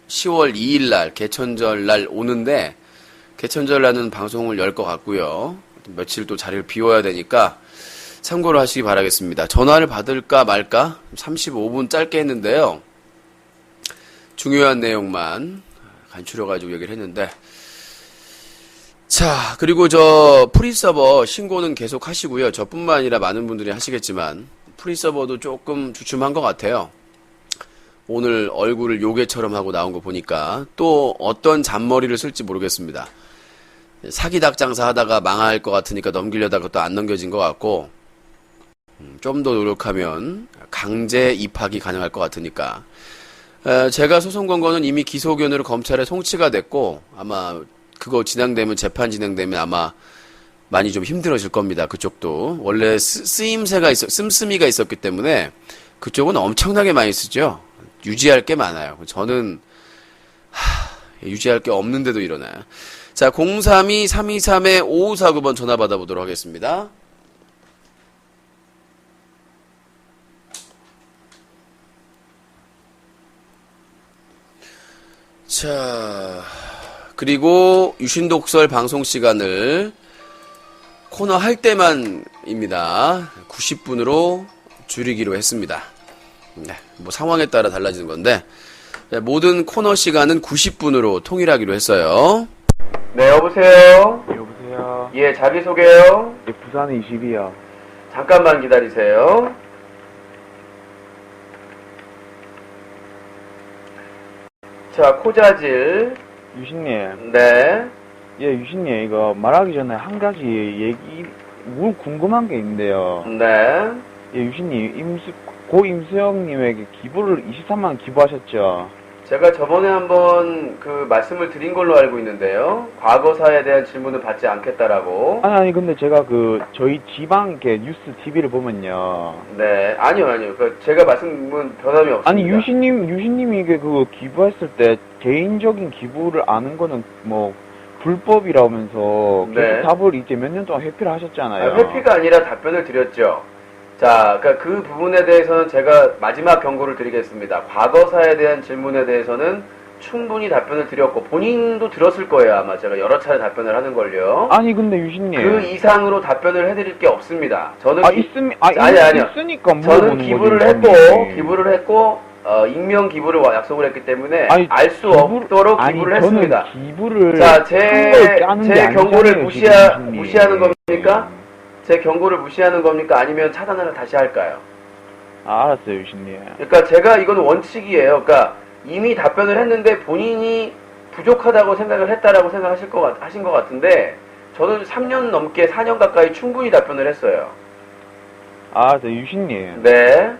10월 2일 날 개천절 날 오는데 개천절 날은 방송을 열 것 같고요. 며칠 또 자리를 비워야 되니까 참고를 하시기 바라겠습니다. 전화를 받을까 말까 35분 짧게 했는데요. 중요한 내용만 간추려가지고 얘기를 했는데, 자, 그리고 저 프리서버 신고는 계속 하시고요. 저뿐만 아니라 많은 분들이 하시겠지만 프리서버도 조금 주춤한 것 같아요. 오늘 얼굴을 요괴처럼 하고 나온 거 보니까 또 어떤 잔머리를 쓸지 모르겠습니다. 사기닭 장사 하다가 망할 것 같으니까 넘기려다가 또 안 넘겨진 것 같고, 좀 더 노력하면 강제 입학이 가능할 것 같으니까. 제가 소송 건 거는 이미 기소 의견으로 검찰에 송치가 됐고, 아마 그거 진행되면, 재판 진행되면 아마 많이 좀 힘들어질 겁니다. 그쪽도. 원래 씀씀이가 있었기 때문에 그쪽은 엄청나게 많이 쓰죠. 유지할 게 많아요. 저는 유지할 게 없는데도 이러나요. 자, 032-323-5549번 전화 받아보도록 하겠습니다. 자, 그리고 유신독설 방송 시간을 코너 할 때만입니다. 90분으로 줄이기로 했습니다. 네, 뭐 상황에 따라 달라지는 건데, 네, 모든 코너 시간은 90분으로 통일하기로 했어요. 네, 여보세요? 여보세요. 예, 자기소개요. 예, 부산 20이요. 잠깐만 기다리세요. 자, 코자질. 유신님. 네. 예, 유신님, 이거 말하기 전에 한 가지 궁금한 게 있는데요. 네. 예, 유신님, 고 임수영님에게 기부를 23만 기부하셨죠? 제가 저번에 한번 그 말씀을 드린 걸로 알고 있는데요. 과거사에 대한 질문을 받지 않겠다라고. 아니, 근데 제가 저희 지방 이렇게 뉴스 TV를 보면요. 네. 아니요. 제가 말씀은 변함이 없습니다. 아니, 유신님이 이게 기부했을 때 개인적인 기부를 아는 거는 뭐, 불법이라면서 네. 계속 답을 이제 몇 년 동안 회피를 하셨잖아요. 회피가 아니라 답변을 드렸죠. 자, 그러니까 그 부분에 대해서는 제가 마지막 경고를 드리겠습니다. 과거사에 대한 질문에 대해서는 충분히 답변을 드렸고, 본인도 들었을 거예요. 아마 제가 여러 차례 답변을 하는 걸요. 아니, 근데 유신님. 그 이상으로 답변을 해드릴 게 없습니다. 저는 아니요. 있으니까 저는 물어보는 기부를 했고, 익명 기부를 약속을 했기 때문에 아니, 알 수 없도록 기부를 했습니다. 기부를 자, 제 경고를 무시하는 겁니까? 제 경고를 무시하는 겁니까? 아니면 차단을 다시 할까요? 알았어요, 유신님. 그러니까 제가 이건 원칙이에요. 그러니까 이미 답변을 했는데 본인이 부족하다고 생각을 했다라고 생각하신 것 같은데, 저는 3년 넘게 4년 가까이 충분히 답변을 했어요. 알았어요, 유신님. 네.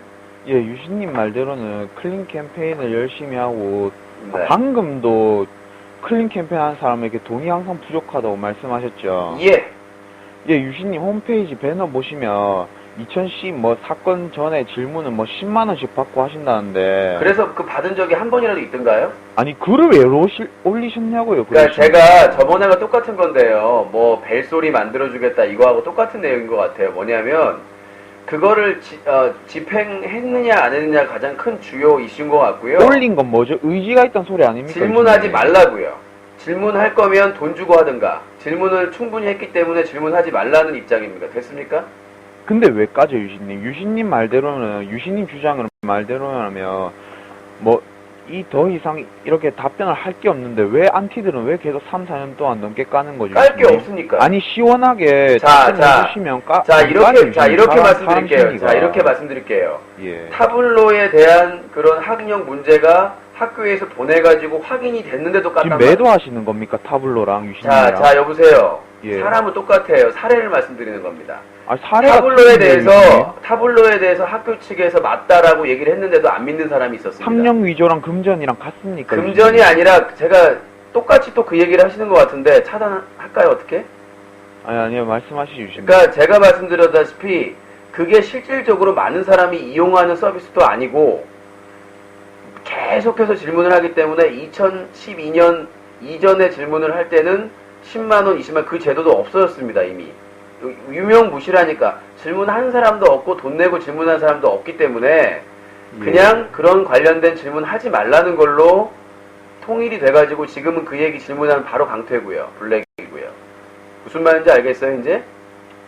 예, 유신님 말대로는 클린 캠페인을 열심히 하고, 네. 방금도 클린 캠페인 하는 사람에게 돈이 항상 부족하다고 말씀하셨죠? 예. 예, 유신님 홈페이지 배너 보시면 2010 사건 전에 질문은 10만원씩 받고 하신다는데. 그래서 그 받은 적이 한 번이라도 있던가요? 아니, 글을 왜 올리셨냐고요, 그러니까 제가 저번에가 똑같은 건데요. 뭐 벨소리 만들어주겠다 이거하고 똑같은 내용인 것 같아요. 뭐냐면 그거를 집행했느냐 안 했느냐 가장 큰 주요 이슈인 것 같고요. 올린 건 뭐죠? 의지가 있다는 소리 아닙니까? 질문하지 유신님? 말라고요. 질문할 거면 돈 주고 하든가. 질문을 충분히 했기 때문에 질문하지 말라는 입장입니다. 됐습니까? 근데 왜 까죠, 유신님? 유신님 말대로는, 유신님 주장을 말대로라면, 더 이상 이렇게 답변을 할 게 없는데, 왜 안티들은 왜 계속 3, 4년 동안 넘게 까는 거죠? 깔 게 유신님? 없으니까. 아니, 시원하게 답변해 주시면 이렇게 말씀드릴게요. 예. 타블로에 대한 그런 학력 문제가 학교에서 보내가지고 확인이 됐는데도 지금 깠단 매도하시는 겁니까? 타블로랑 유신님이랑? 자, 여보세요. 예. 사람은 똑같아요. 사례를 말씀드리는 겁니다. 아, 사례가 타블로에 대해서 학교 측에서 맞다라고 얘기를 했는데도 안 믿는 사람이 있었습니다. 학력 위조랑 금전이랑 같습니까? 금전이 유신님? 아니라 제가 똑같이 또 그 얘기를 하시는 것 같은데 차단할까요? 어떻게? 아니요, 말씀하시죠, 유신님. 그러니까 제가 말씀드렸다시피 그게 실질적으로 많은 사람이 이용하는 서비스도 아니고 계속해서 질문을 하기 때문에 2012년 이전에 질문을 할 때는 10만원, 20만원 그 제도도 없어졌습니다. 이미. 유명무실하니까 질문한 사람도 없고 돈 내고 질문한 사람도 없기 때문에 그냥 그런 관련된 질문 하지 말라는 걸로 통일이 돼가지고 지금은 그 얘기 질문하면 바로 강퇴고요. 블랙이고요. 무슨 말인지 알겠어요, 이제?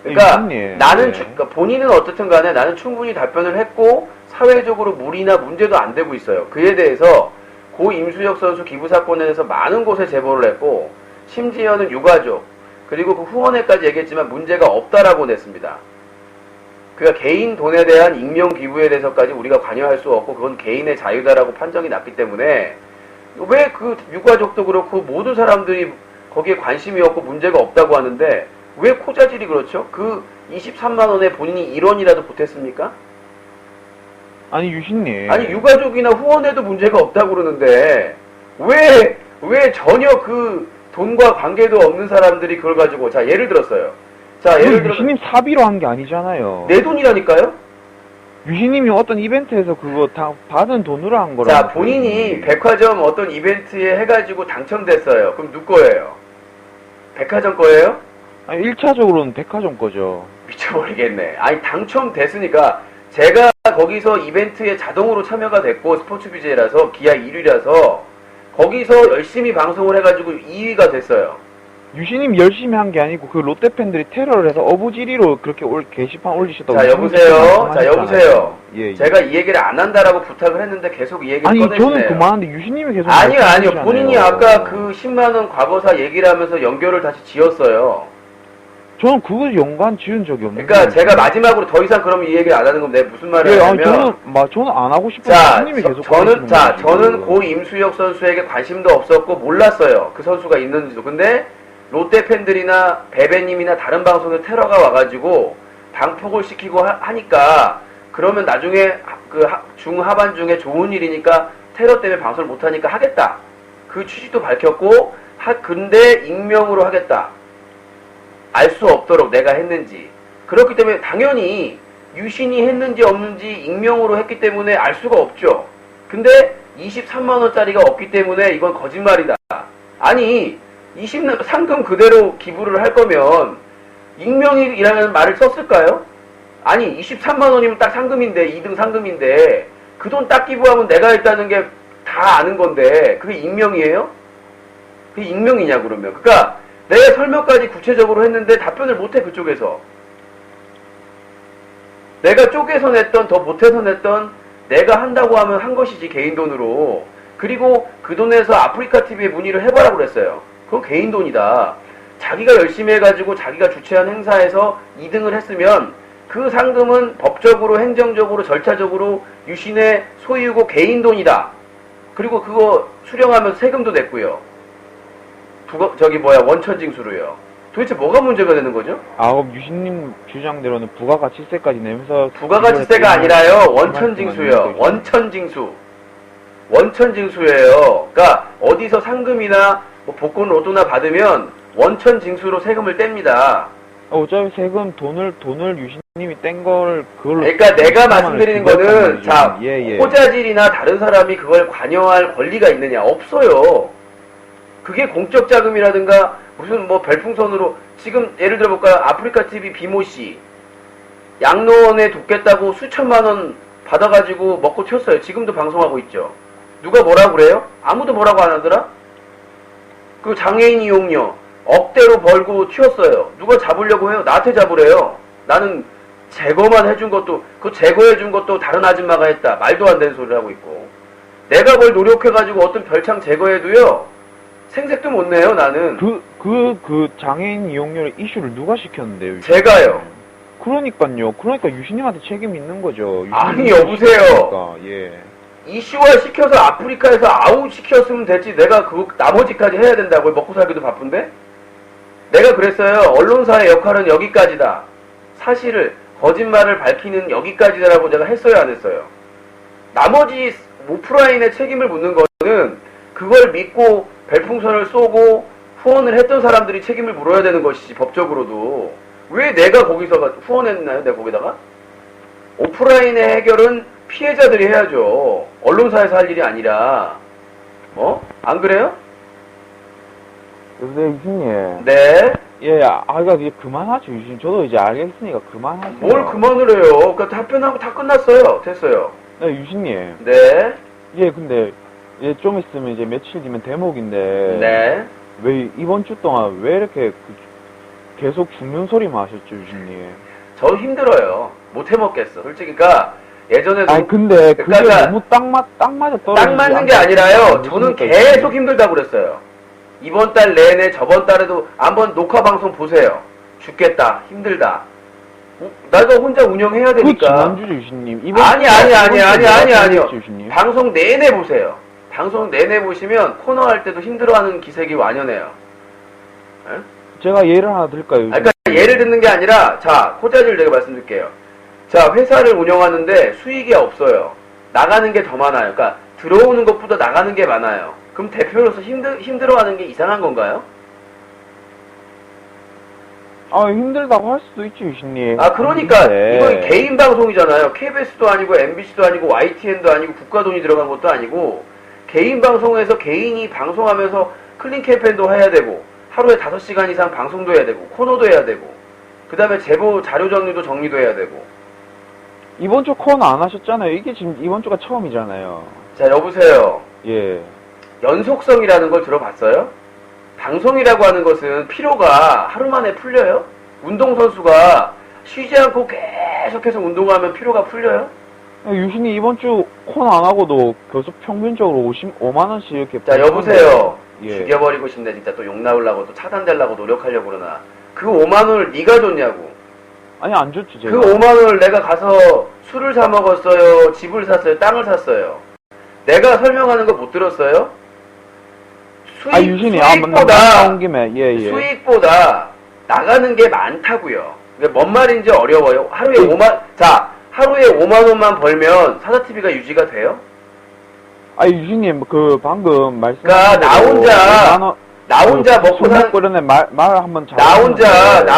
그러니까 유신님. 나는 예. 그러니까 본인은 어떻든 간에 나는 충분히 답변을 했고 사회적으로 무리나 문제도 안 되고 있어요. 그에 대해서 고 임수혁 선수 기부 사건에 대해서 많은 곳에 제보를 했고 심지어는 유가족 그리고 그 후원회까지 얘기했지만 문제가 없다라고 냈습니다. 그러니까 개인 돈에 대한 익명 기부에 대해서까지 우리가 관여할 수 없고 그건 개인의 자유다라고 판정이 났기 때문에 왜 그 유가족도 그렇고 모든 사람들이 거기에 관심이 없고 문제가 없다고 하는데 왜 코자질이 그렇죠? 그 23만 원에 본인이 1원이라도 보탰습니까? 아니 유신님. 아니 유가족이나 후원에도 문제가 없다고 그러는데 왜 전혀 그 돈과 관계도 없는 사람들이 그걸 가지고 자 예를 들었어요. 자 예를 들어 유신님 사비로 한 게 아니잖아요. 내 돈이라니까요? 유신님이 어떤 이벤트에서 그거 다 받은 돈으로 한 거라. 자 본인이 백화점 어떤 이벤트에 해가지고 당첨됐어요. 그럼 누구 거예요? 백화점 거예요? 아니 1차적으로는 백화점 거죠. 미쳐버리겠네. 아니 당첨됐으니까 제가 거기서 이벤트에 자동으로 참여가 됐고 스포츠 BJ라서 기아 1위라서 거기서 열심히 방송을 해가지고 2위가 됐어요. 유신님 열심히 한 게 아니고 그 롯데 팬들이 테러를 해서 어부지리로 그렇게 게시판 올리셨다고. 자 여보세요. 자 여보세요. 예, 예. 제가 이 얘기를 안 한다라고 부탁을 했는데 계속 이 얘기를 아니 꺼내시네요. 저는 그만한데 유신님이 계속. 아니요. 말씀하시잖아요. 본인이 아까 그 10만원 과거사 얘기를 하면서 연결을 다시 지었어요. 저는 그거 연관 지은 적이 없는데. 그러니까 제가 마지막으로 더 이상 그럼 이 얘기를 안 하는 건데 무슨 말을 예, 아니, 하냐면 저는 안 하고 싶은데 자, 유신님이 계속. 저는 고 임수혁 선수에게 관심도 없었고 몰랐어요. 그 선수가 있는지도. 근데 롯데 팬들이나 베베님이나 다른 방송에 테러가 와가지고 방폭을 시키고 하니까 그러면 나중에 그 중하반 중에 좋은 일이니까 테러 때문에 방송을 못하니까 하겠다. 그 취지도 밝혔고 근데 익명으로 하겠다. 알 수 없도록 내가 했는지. 그렇기 때문에 당연히 유신이 했는지 없는지 익명으로 했기 때문에 알 수가 없죠. 근데 23만원짜리가 없기 때문에 이건 거짓말이다. 아니 상금 그대로 기부를 할 거면 익명이라는 말을 썼을까요? 아니 23만원이면 딱 상금인데 2등 상금인데 그 돈 딱 기부하면 내가 했다는 게 다 아는 건데 그게 익명이에요? 그게 익명이냐 그러면. 그러니까 내가 설명까지 구체적으로 했는데 답변을 못해 그쪽에서. 내가 쪼개서 냈던 더 못해서 냈던 내가 한다고 하면 한 것이지 개인 돈으로. 그리고 그 돈에서 아프리카TV에 문의를 해보라고 그랬어요. 그건 개인 돈이다. 자기가 열심히 해가지고 자기가 주최한 행사에서 2등을 했으면 그 상금은 법적으로 행정적으로 절차적으로 유신의 소유고 개인 돈이다. 그리고 그거 수령하면서 세금도 냈고요. 원천징수로요. 도대체 뭐가 문제가 되는 거죠? 아, 그럼 유신님 주장대로는 부가가치세까지 내면서. 부가가치세가 아니라요. 원천징수요. 원천징수. 원천징수예요. 그러니까 어디서 상금이나 뭐 복권 로또나 받으면 원천징수로 세금을 뗍니다. 어차피 세금 돈을 유신님이 뗀 걸 그걸로. 그러니까 내가 말씀드리는 거는 자 예. 호자질이나 다른 사람이 그걸 관여할 권리가 있느냐? 없어요. 그게 공적 자금이라든가 무슨 뭐 별풍선으로 지금 예를 들어 볼까요? 아프리카TV 비모씨 양로원에 돕겠다고 수천만 원 받아가지고 먹고 튀었어요. 지금도 방송하고 있죠. 누가 뭐라고 그래요? 아무도 뭐라고 안 하더라? 그 장애인 이용료 억대로 벌고 튀었어요. 누가 잡으려고 해요? 나한테 잡으래요. 나는 제거만 해준 것도 그 제거해준 것도 다른 아줌마가 했다. 말도 안 되는 소리를 하고 있고 내가 뭘 노력해가지고 어떤 별창 제거해도요 생색도 못 내요. 나는 그 장애인 이용료를 이슈를 누가 시켰는데요? 제가요. 그러니까 유신님한테 책임 있는 거죠. 아니 여보세요. 그러니까, 예. 이슈화 시켜서 아프리카에서 아웃 시켰으면 됐지. 내가 그 나머지까지 해야 된다고요. 먹고 살기도 바쁜데. 내가 그랬어요. 언론사의 역할은 여기까지다. 사실을 거짓말을 밝히는 여기까지다라고 제가 했어요, 안 했어요? 나머지 오프라인에 책임을 묻는 거는 그걸 믿고 별풍선을 쏘고 후원을 했던 사람들이 책임을 물어야 되는 것이지, 법적으로도. 왜 내가 거기서 후원했나요? 내가 거기다가? 오프라인의 해결은 피해자들이 해야죠. 언론사에서 할 일이 아니라. 안 그래요? 여보세요, 유신님. 네. 예, 그러니까 이제 그만하죠, 유신. 저도 이제 알겠으니까 그만하세요. 뭘 그만을 해요? 그러니까 답변하고 다 끝났어요. 됐어요. 네, 유신님. 네. 예, 근데 좀 있으면 이제 며칠 뒤면 대목인데. 네. 왜 이번 주 동안 왜 이렇게 계속 죽는 소리만 하셨죠, 유신님. 저 힘들어요. 못 해먹겠어. 솔직히, 그러니까 예전에도 아니 근데 그게 그러니까 너무 딱 맞아 떨어지지 딱 맞는 게 아니라요. 저는 계속 힘들다고 그랬어요. 이번 달 내내 저번 달에도 한번 녹화 방송 보세요. 죽겠다. 힘들다. 나도 혼자 운영해야 그 되니까. 지난주 유신님 아니요. 유신님. 방송 내내 보세요. 방송 내내 보시면 코너 할 때도 힘들어하는 기색이 완연해요. 에? 제가 예를 하나 들까요? 유신님? 그러니까 예를 듣는 게 아니라, 자, 코자질 내가 말씀드릴게요. 자, 회사를 운영하는데 수익이 없어요. 나가는 게 더 많아요. 그러니까 들어오는 것보다 나가는 게 많아요. 그럼 대표로서 힘들어하는 게 이상한 건가요? 아 힘들다고 할 수도 있지 유신님. 아, 그러니까 근데 이건 개인 방송이잖아요. KBS도 아니고 MBC도 아니고 YTN도 아니고 국가 돈이 들어간 것도 아니고 개인 방송에서 개인이 방송하면서 클린 캠페인도 해야 되고 하루에 5시간 이상 방송도 해야 되고 코너도 해야 되고 그 다음에 제보 자료 정리도 해야 되고. 이번 주 코너 안 하셨잖아요. 이게 지금 이번 주가 처음이잖아요. 자, 여보세요. 예. 연속성이라는 걸 들어봤어요? 방송이라고 하는 것은 피로가 하루 만에 풀려요? 운동선수가 쉬지 않고 계속해서 운동하면 피로가 풀려요? 유신님 이번 주 코너 안 하고도 계속 평균적으로 5만 원씩 이렇게. 자, 여보세요. 예. 죽여버리고 싶네. 진짜 또 욕 나오려고 또 차단되려고 노력하려고 그러나. 그 5만 원을 네가 줬냐고. 아니 안 줬지 제가. 그 5만 원을 내가 가서 술을 사 먹었어요? 집을 샀어요? 땅을 샀어요? 내가 설명하는 거 못 들었어요? 유신이 수익보다 나온 김에 예. 수익보다 나가는 게 많다고요. 그러니까 뭔 말인지 어려워요. 하루에 5만 원만 벌면 사자TV가 유지가 돼요? 유신님 그 방금 말씀. 그러니까 나 혼자 먹고 사는 거는 말 한번 잘. 나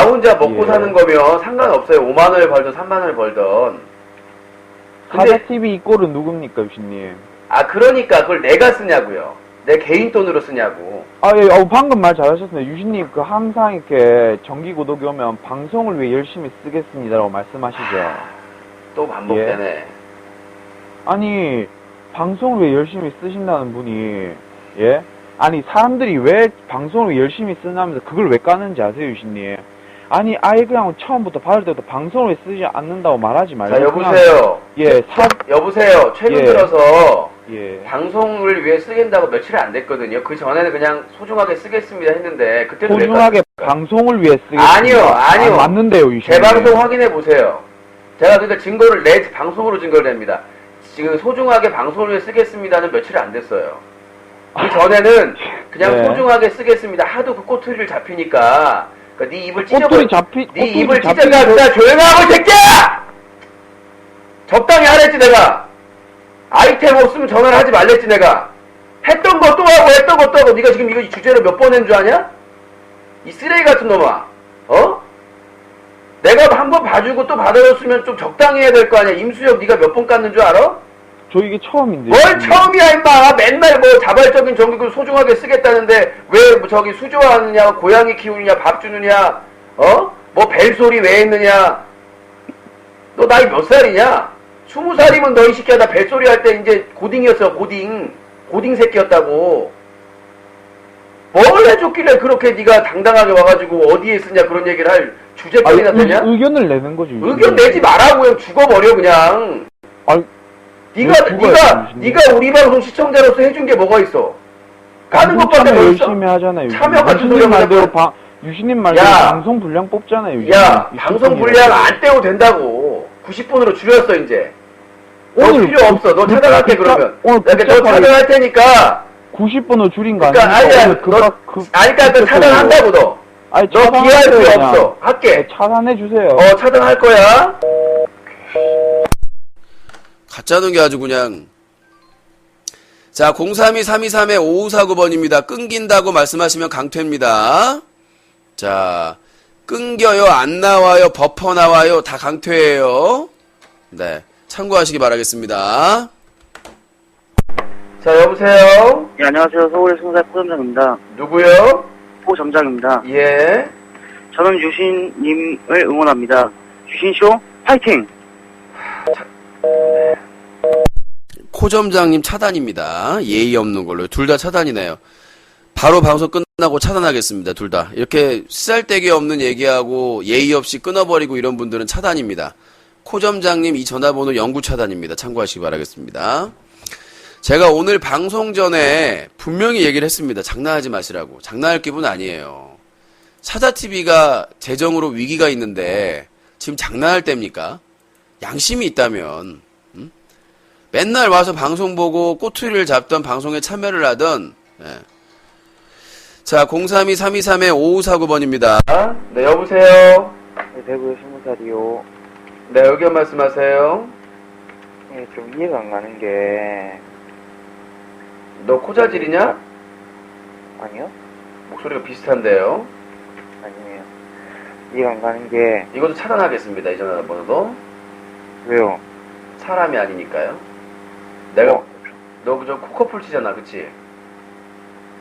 혼자 먹고 예. 사는 거면 상관없어요. 5만 원을 벌든 3만 원을 벌든. 근데 사자TV 이 꼴은 누굽니까 유신님? 그러니까 그걸 내가 쓰냐고요. 내 개인 돈으로 쓰냐고. 방금 말 잘하셨어요. 유신님 그 항상 이렇게 정기 구독이 오면 방송을 위해 열심히 쓰겠습니다라고 말씀하시죠. 또 반복되네. 아니 방송을 위해 열심히 쓰신다는 분이 예? 아니 사람들이 왜 방송을 위해 열심히 쓰냐면서 그걸 왜 까는지 아세요 유신님? 아니 아예 그냥 처음부터 받을 때부터 방송을 위해 쓰지 않는다고 말하지 말고. 자, 여보세요. 여보세요. 최근 예. 들어서 예. 방송을 위해 쓰겠다고 며칠 안 됐거든요. 그 전에는 그냥 소중하게 쓰겠습니다 했는데 그때도 소중하게 방송을 위해 쓰겠습니다. 아니요. 맞는데요 유신님. 제 방송 확인해 보세요. 제가 그러니까 증거를 내 방송으로 증거를 냅니다. 지금 소중하게 방송을 위해 쓰겠습니다는 며칠 안 됐어요. 그 전에는 그냥 네. 소중하게 쓰겠습니다. 하도 그 꼬투리를 잡히니까 그러니까 네 입을 찢어버 네 입을 찢어가 그냥 조용하고 새끼야! 적당히 하랬지 내가. 아이템 없으면 전화를 하지 말랬지 내가. 했던 거 또 하고 네가 지금 이거 주제로 몇 번 한 줄 아냐? 이 쓰레기 같은 놈아. 내가 한 번 봐주고 또 받아줬으면 좀 적당히 해야 될 거 아니야. 임수혁 네가 몇 번 깠는 줄 알아? 저 이게 처음인데. 뭘 처음이야 임마. 맨날 뭐 자발적인 정기를 소중하게 쓰겠다는데 왜 저기 수조하느냐, 고양이 키우느냐, 밥 주느냐, 뭐 벨소리 왜 했느냐. 너 나이 몇 살이냐? 20살이면 너 이 새끼야. 나 벨소리 할 때 이제 고딩이었어. 고딩 새끼였다고. 뭘 해줬길래 그렇게 네가 당당하게 와가지고 어디에 쓰냐 그런 얘기를 할 주제거리나 되냐? 의견을 내는 거지. 의견 내지 말라고. 그냥 죽어버려 그냥. 네가 우리 방송 시청자로서 해준 게 뭐가 있어? 까는 것밖에 뭐 있어? 열심히 하잖아요. 참여 같은 유신님 소리 말대로 유신님 말대로 방송 분량 뽑잖아요. 유신님. 방송 분량 안 떼도 된다고. 90분으로 줄였어 이제. 너 오늘 필요 없어. 너 찾아갈게 그러면. 오늘 너 찾아갈 테니까. 90분으로 줄인 거 그러니까 아니야? 그러니까 너 차단한다고 너. 너 비할 필요 없어. 할게. 차단해 주세요. 차단할 거야. 가짜는 게 아주 그냥. 자, 032-323-5549번입니다. 끊긴다고 말씀하시면 강퇴입니다. 자, 끊겨요, 안 나와요, 버퍼 나와요, 다 강퇴예요. 네, 참고하시기 바라겠습니다. 자, 여보세요? 예, 안녕하세요. 서울의 승사 포점장입니다. 누구요? 포점장입니다. 예. 저는 유신님을 응원합니다. 유신쇼 파이팅! 코점장님 차단입니다. 예의 없는 걸로. 둘 다 차단이네요. 바로 방송 끝나고 차단하겠습니다. 둘 다. 이렇게 쓰잘데기 없는 얘기하고 예의 없이 끊어버리고 이런 분들은 차단입니다. 코점장님 이 전화번호 영구 차단입니다. 참고하시기 바라겠습니다. 제가 오늘 방송 전에 분명히 얘기를 했습니다. 장난하지 마시라고. 장난할 기분 아니에요. 사자TV가 재정으로 위기가 있는데 지금 장난할 때입니까? 양심이 있다면 맨날 와서 방송 보고 꼬투리를 잡던 방송에 참여를 하던 자 032-323-5549번입니다. 네 여보세요. 네, 대구에 20살이요. 네 의견 말씀하세요. 네, 좀 이해가 안 가는 게, 너 코자질이냐? 아니요? 목소리가 비슷한데요. 아니에요. 이해가 안 가는 게, 이것도 차단하겠습니다. 이 전화번호도. 왜요? 사람이 아니니까요. 내가 너 그저 코커풀 치잖아, 그치?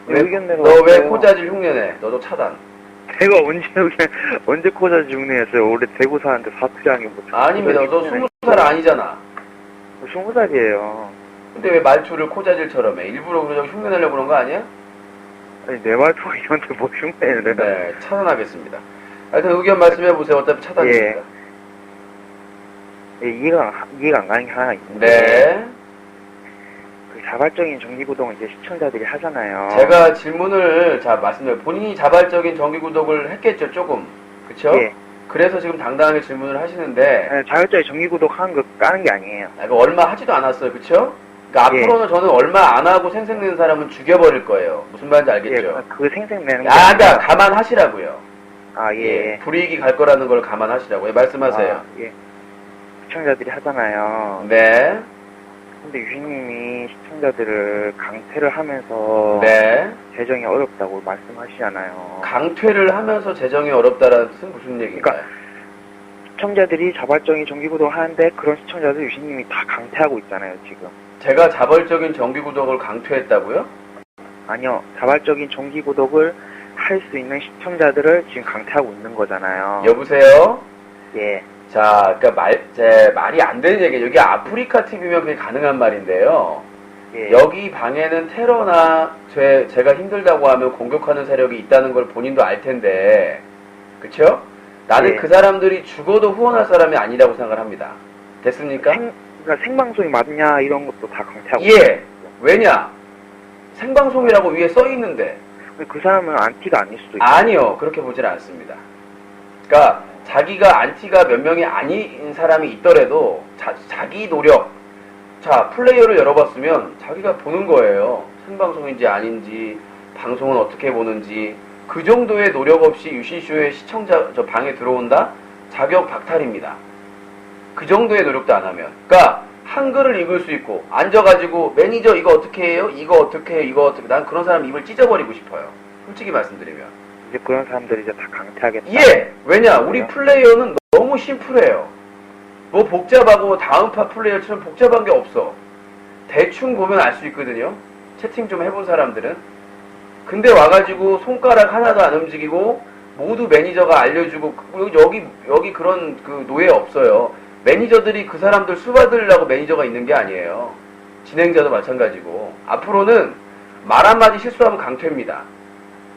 의견 내가 너 왜 왔어요. 코자질 흉내내? 너도 차단. 제가 언제 코자 중내했어요? 원래 대구 사는데 사투리하는 뭐. 아닙니다. 너 20살 아니잖아. 20살이에요. 근데 왜 말투를 코자질처럼 해? 일부러 그저 흉내내려고 그런 거 아니야? 아니, 내 말투가 이런데 뭐 흉내를 내가. 네, 차단하겠습니다. 하여튼 의견 말씀해보세요. 어차피 차단입니다. 예, 이해가 안 가는 게 하나 있는데. 네. 그 자발적인 정기구동을 이제 시청자들이 하잖아요. 제가 질문을, 말씀드려요. 본인이 자발적인 정기구독을 했겠죠, 조금. 그쵸? 예. 그래서 지금 당당하게 질문을 하시는데, 네, 자발적인 정기구독 하는 거 까는 게 아니에요. 이거 얼마 하지도 않았어요, 그쵸? 그러니까 예. 앞으로는 저는 얼마 안 하고 생색내는 사람은 죽여버릴 거예요. 무슨 말인지 알겠죠? 예, 그 생색내는 게. 그러니까 감안하시라고요. 아, 예. 불이익이 갈 거라는 걸 감안하시라고요. 말씀하세요. 아, 예. 시청자들이 하잖아요. 네, 근데 유신님이 시청자들을 강퇴를 하면서 네. 재정이 어렵다고 말씀하시잖아요. 강퇴를 하면서 재정이 어렵다라는 뜻은 무슨 얘기인가요? 시청자들이 자발적인 정기구독을 하는데 그런 시청자들 유신님이 다 강퇴하고 있잖아요, 지금. 제가 자발적인 정기구독을 강퇴했다고요? 아니요, 자발적인 정기구독을 할 수 있는 시청자들을 지금 강퇴하고 있는 거잖아요. 여보세요? 예. 자, 그러니까 제 말이 안 되는 얘기예요. 여기 아프리카 TV면 그게 가능한 말인데요. 예. 여기 방에는 테러나 제가 힘들다고 하면 공격하는 세력이 있다는 걸 본인도 알 텐데, 그쵸? 나는 예. 그 사람들이 죽어도 후원할 사람이 아니라고 생각을 합니다. 됐습니까? 그러니까 생방송이 맞냐 이런 것도 다 강퇴하고 예. 있어요. 왜냐? 생방송이라고 위에 써 있는데. 그 사람은 안티가 아닐 수도 있어요. 아니요. 그렇게 보질 않습니다. 그러니까 자기가 안티가 몇 명이 아닌 사람이 있더라도 자기 노력. 자, 플레이어를 열어봤으면 자기가 보는 거예요. 생방송인지 아닌지, 방송은 어떻게 보는지. 그 정도의 노력 없이 유신쇼의 시청자 저 방에 들어온다? 자격 박탈입니다. 그 정도의 노력도 안 하면. 그러니까 한글을 읽을 수 있고 앉아가지고 매니저 이거 어떻게 해요? 이거 어떻게 해요? 이거 어떻게 난 그런 사람 입을 찢어버리고 싶어요. 솔직히 말씀드리면. 이제 그런 사람들이 이제 다 강퇴하겠다. 예! 왜냐? 우리 플레이어는 너무 심플해요. 뭐 복잡하고 다음파 플레이어처럼 복잡한 게 없어. 대충 보면 알 수 있거든요. 채팅 좀 해본 사람들은. 근데 와가지고 손가락 하나도 안 움직이고 모두 매니저가 알려주고 여기 그런 그 노예 없어요. 매니저들이 그 사람들 수받으려고 매니저가 있는 게 아니에요. 진행자도 마찬가지고. 앞으로는 말 한마디 실수하면 강퇴입니다.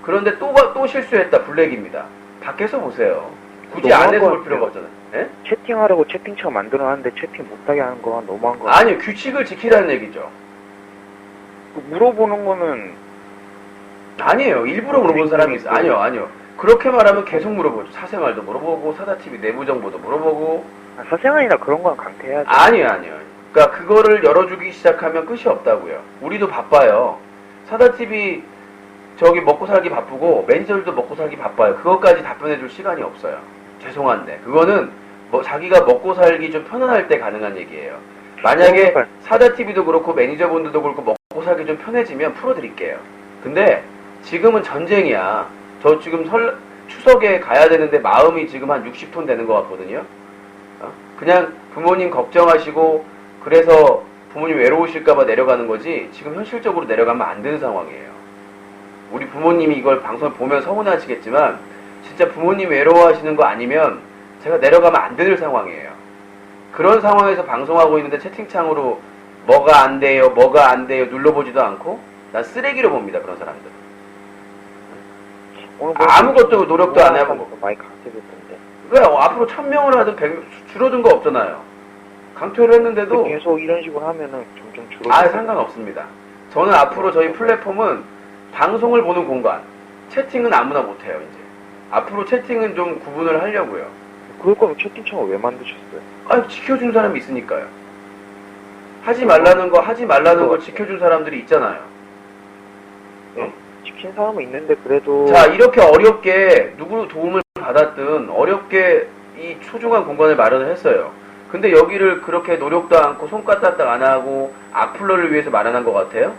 그런데 또 실수했다 블랙입니다. 밖에서 보세요. 굳이 너무한 안에서 것 볼 필요가 같아요. 없잖아요. 예? 채팅하라고 채팅창 만들어놨는데 채팅 못하게 하는 건 너무한 거. 아니요. 규칙을 지키라는 얘기죠. 물어보는 거는 아니에요. 일부러 물어본 사람이 있어요. 아니요. 그렇게 말하면 계속 물어보죠. 사생활도 물어보고 사다TV 내부 정보도 물어보고. 사생활이나 그런 건 강퇴해야죠. 아니요. 그러니까 그거를 열어주기 시작하면 끝이 없다고요. 우리도 바빠요. 사다TV 저기 먹고 살기 바쁘고 매니저들도 먹고 살기 바빠요. 그것까지 답변해줄 시간이 없어요. 죄송한데 그거는 뭐 자기가 먹고 살기 좀 편안할 때 가능한 얘기예요. 만약에 사다TV도 그렇고 매니저분들도 그렇고 먹고 살기 좀 편해지면 풀어드릴게요. 근데 지금은 전쟁이야. 저 지금 추석에 가야 되는데 마음이 지금 한 60톤 되는 것 같거든요. 그냥 부모님 걱정하시고 그래서 부모님 외로우실까봐 내려가는 거지 지금 현실적으로 내려가면 안 되는 상황이에요. 우리 부모님이 이걸 방송을 보면 서운하시겠지만 진짜 부모님 외로워하시는 거 아니면 제가 내려가면 안 되는 상황이에요. 그런 상황에서 방송하고 있는데 채팅창으로 뭐가 안 돼요 눌러보지도 않고 난 쓰레기로 봅니다. 그런 사람들. 오늘 아무것도 노력도 안 해보고. 많이 강퇴됐던데. 왜 앞으로 1000명을 하든 줄어든 거 없잖아요. 강퇴를 했는데도 계속 이런 식으로 하면은 점점 줄어들. 상관없습니다. 저는 앞으로 저희 플랫폼은 방송을 보는 공간, 채팅은 아무나 못해요. 이제 앞으로 채팅은 좀 구분을 하려고요. 그럴 거면 채팅창을 왜 만드셨어요? 지켜준 사람이 있으니까요. 하지 말라는 거 지켜준 사람들이 있잖아요. 네? 지킨 사람은 있는데 그래도. 자, 이렇게 어렵게 누구 도움을 받았든 어렵게 이 소중한 공간을 마련을 했어요. 근데 여기를 그렇게 노력도 않고 손가락도 안 하고 악플러를 위해서 마련한 것 같아요?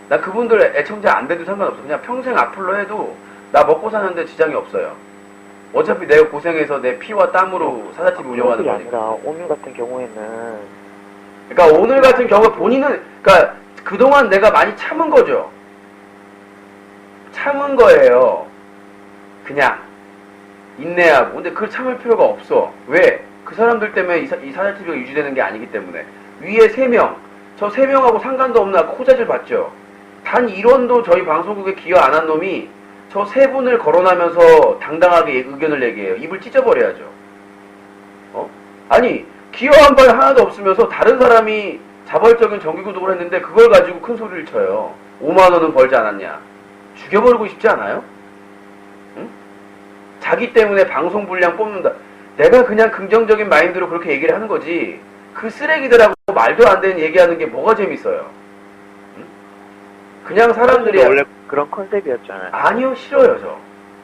나 그분들 애청자 안 돼도 상관없어. 그냥 평생 악플러 해도 나 먹고 사는데 지장이 없어요. 어차피 내가 고생해서 내 피와 땀으로 사자TV 운영하는 그게 거니까. 아니라 오늘 같은 경우에는 그러니까 오늘 같은 경우에 본인은, 그러니까 그동안 내가 많이 참은 거죠. 참은 거예요. 그냥 인내하고. 근데 그걸 참을 필요가 없어. 왜? 그 사람들 때문에 이 사자TV가 유지되는 게 아니기 때문에. 위에 3명, 저 3명하고 상관도 없나 코자질 받죠. 단 1원도 저희 방송국에 기여 안 한 놈이 저 3분을 거론하면서 당당하게 의견을 내게 해요. 입을 찢어버려야죠. 아니, 기여한 바 하나도 없으면서 다른 사람이 자발적인 정기구독을 했는데 그걸 가지고 큰 소리를 쳐요. 5만원은 벌지 않았냐. 죽여버리고 싶지 않아요? 응? 자기 때문에 방송 분량 뽑는다. 내가 그냥 긍정적인 마인드로 그렇게 얘기를 하는 거지. 그 쓰레기들하고 말도 안 되는 얘기하는 게 뭐가 재밌어요? 응? 그냥 사람들이 원래 그런 컨셉이었잖아요. 아니요, 싫어요.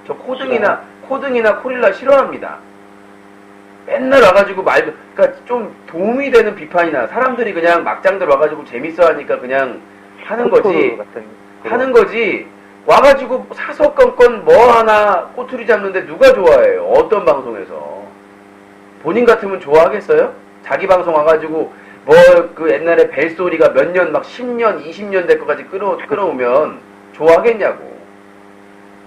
저 코등이나 코릴라 싫어합니다. 맨날 와가지고 그러니까 좀 도움이 되는 비판이나 사람들이 그냥 막장들 와가지고 재밌어 하니까 그냥 하는 거지. 하는 거지. 와가지고 사서건건 뭐 하나 꼬투리 잡는데 누가 좋아해요? 어떤 방송에서? 본인 같으면 좋아하겠어요? 자기 방송 와가지고 뭐 그 옛날에 벨소리가 몇 년 막 10년, 20년 될 것까지 끌어오면 좋아하겠냐고.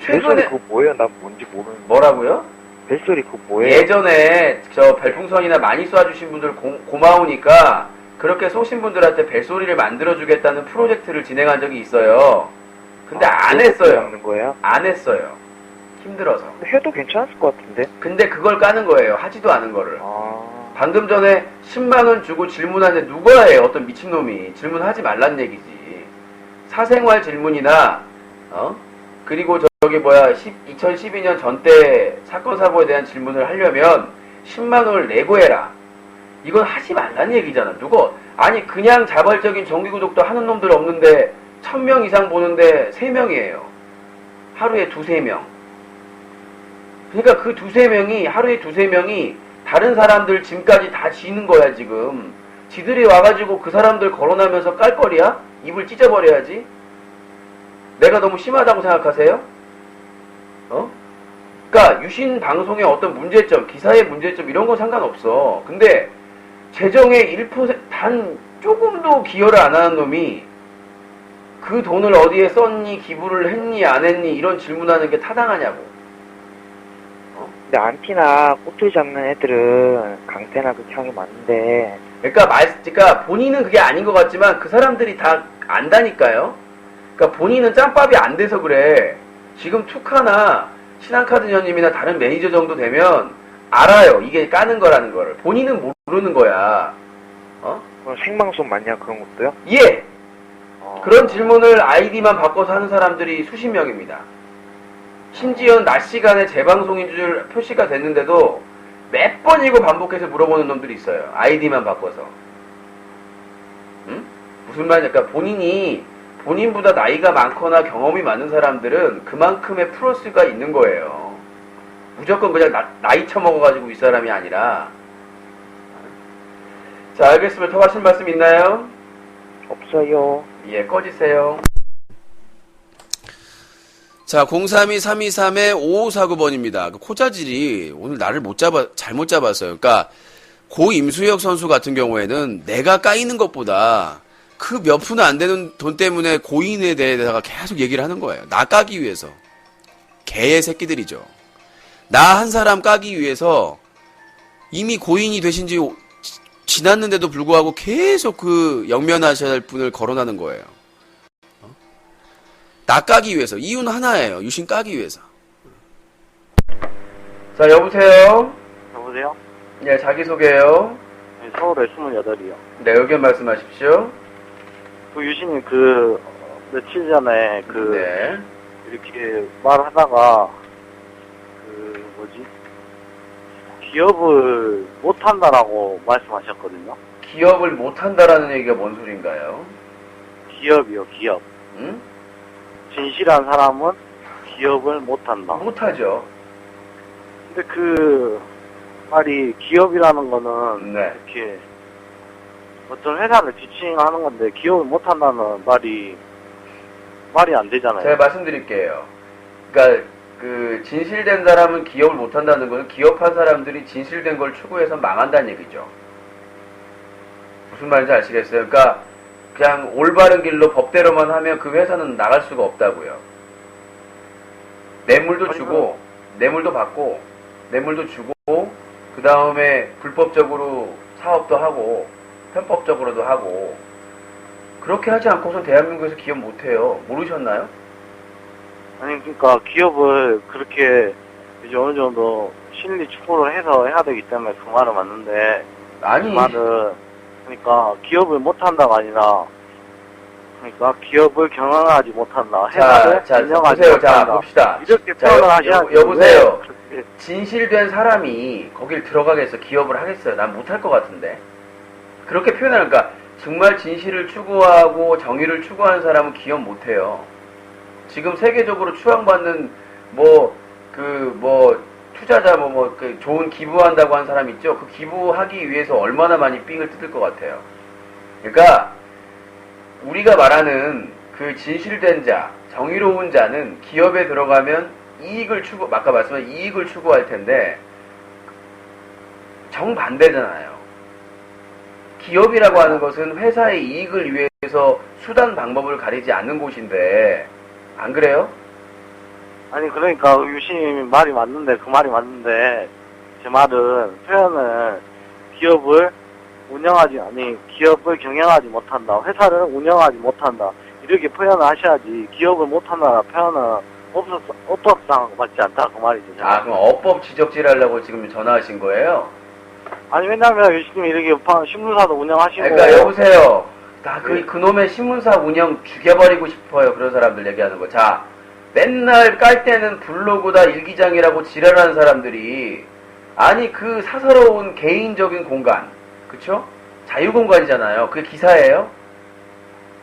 벨소리 그거 뭐예요? 난 뭔지 모르는데. 뭐라고요? 벨소리 그거 뭐예요? 예전에 저 별풍선이나 많이 쏴주신 분들 고마우니까 그렇게 쏘신 분들한테 벨소리를 만들어주겠다는 프로젝트를 진행한 적이 있어요. 근데 안 했어요. 하는 거예요? 안 했어요. 힘들어서. 근데 해도 괜찮았을 것 같은데. 근데 그걸 까는 거예요. 하지도 않은 거를. 아. 방금 전에 10만원 주고 질문하는데 누가 해? 어떤 미친놈이. 질문하지 말란 얘기지. 사생활 질문이나 그리고 저기 2012년 전때 사건 사고에 대한 질문을 하려면 10만원을 내고 해라. 이건 하지 말란 얘기잖아. 아니 그냥 자발적인 정기구독도 하는 놈들 없는데 1000명 이상 보는데 3명이에요. 하루에 2-3명. 그러니까 그 2-3명이 하루에 2-3명이 다른 사람들 짐까지 다 지는 거야 지금. 지들이 와가지고 그 사람들 거론하면서 깔 거리야? 입을 찢어버려야지. 내가 너무 심하다고 생각하세요? 그러니까 유신 방송의 어떤 문제점, 기사의 문제점 이런 건 상관없어. 근데 재정의 1% 단 조금도 기여를 안 하는 놈이 그 돈을 어디에 썼니, 기부를 했니, 안 했니 이런 질문하는 게 타당하냐고. 근데 안티나 꼬투리 잡는 애들은 강태나 그렇게 하는 게 맞는데. 그러니까 본인은 그게 아닌 것 같지만 그 사람들이 다 안다니까요. 그러니까 본인은 짬밥이 안 돼서 그래. 지금 투카나 신한카드녀님이나 다른 매니저 정도 되면 알아요. 이게 까는 거라는 거를. 본인은 모르는 거야. 그럼 생방송 맞냐 그런 것도요? 예. 그런 질문을 아이디만 바꿔서 하는 사람들이 수십 명입니다. 심지어 낮 시간에 재방송인 줄 표시가 됐는데도 몇 번이고 반복해서 물어보는 놈들이 있어요. 아이디만 바꿔서. 응? 무슨 말이냐. 그러니까 본인보다 나이가 많거나 경험이 많은 사람들은 그만큼의 플러스가 있는 거예요. 무조건 그냥 나이 처먹어가지고 이 사람이 아니라. 자, 알겠습니다. 더 하실 말씀 있나요? 없어요. 예, 꺼지세요. 자, 032-323-5549번입니다. 코자질이 오늘 나를 잘못 잡았어요. 그러니까 고임수혁 선수 같은 경우에는 내가 까이는 것보다 그 몇 푼은 안 되는 돈 때문에 고인에 대해다가 계속 얘기를 하는 거예요. 나 까기 위해서. 개의 새끼들이죠. 나 한 사람 까기 위해서 이미 고인이 되신 지 지났는데도 불구하고 계속 그 영면하셔야 할 분을 거론하는 거예요. 나 까기 위해서. 이유는 하나예요. 유신 까기 위해서. 자, 여보세요? 여보세요? 네, 자기소개요. 네, 서울에 28이요. 네, 의견 말씀하십시오. 그 유신님 며칠 전에 네. 이렇게 말하다가 기업을 못한다라고 말씀하셨거든요. 기업을 못한다라는 얘기가 뭔 소린가요? 기업이요, 기업. 응? 진실한 사람은 기업을 못한다. 못하죠. 근데 그 말이 기업이라는 거는 네. 이렇게 어떤 회사를 지칭하는 건데 기업을 못한다는 말이 안 되잖아요. 제가 말씀드릴게요. 그러니까 그 진실된 사람은 기업을 못한다는 거는 기업한 사람들이 진실된 걸 추구해서 망한다는 얘기죠. 무슨 말인지 아시겠어요? 그러니까 그냥 올바른 길로 법대로만 하면 그 회사는 나갈 수가 없다고요. 뇌물도 주고, 뇌물도 받고, 뇌물도 주고, 그 다음에 불법적으로 사업도 하고, 편법적으로도 하고, 그렇게 하지 않고선 대한민국에서 기업 못해요. 모르셨나요? 아니 그러니까 기업을 그렇게 이제 어느 정도 실리 추구를 해서 해야 되기 때문에 그 말은 맞는데 아니, 그 말은 그러니까 기업을 못한다가 아니라 그러니까 기업을 경영하지 못한다. 회사를 자, 운영하지 보세요. 자, 못한다. 봅시다. 이렇게 자, 표현을 하셔야지. 여보세요. 왜 그렇게 진실된 사람이 거길 들어가겠어? 기업을 하겠어요? 난 못할 것 같은데. 그렇게 표현하니까 정말 진실을 추구하고 정의를 추구하는 사람은 기업 못해요. 지금 세계적으로 추앙받는 투자자 그 좋은 기부한다고 하는 사람 있죠? 그 기부하기 위해서 얼마나 많이 삥을 뜯을 것 같아요. 그러니까 우리가 말하는 그 진실된 자, 정의로운 자는 기업에 들어가면 아까 말씀한 이익을 추구할 텐데 정반대잖아요. 기업이라고 하는 것은 회사의 이익을 위해서 수단 방법을 가리지 않는 곳인데 안 그래요? 아니 그러니까 유신님 말이 맞는데 그 말이 맞는데 제 말은 표현을 기업을 기업을 경영하지 못한다. 회사를 운영하지 못한다. 이렇게 표현을 하셔야지 기업을 못한다 표현은 업법상 맞지 않다 그 말이죠. 아, 그럼 어법 지적질 하려고 지금 전화하신 거예요? 아니 왜냐면 유신님이 이렇게 신문사도 운영하시고 그러니까 여보세요. 네. 그놈의 신문사 운영 죽여버리고 싶어요. 그런 사람들 얘기하는 거. 자, 맨날 깔 때는 블로그다 일기장이라고 지랄하는 사람들이 아니 그 사사로운 개인적인 공간, 그쵸? 자유공간이잖아요. 그게 기사예요?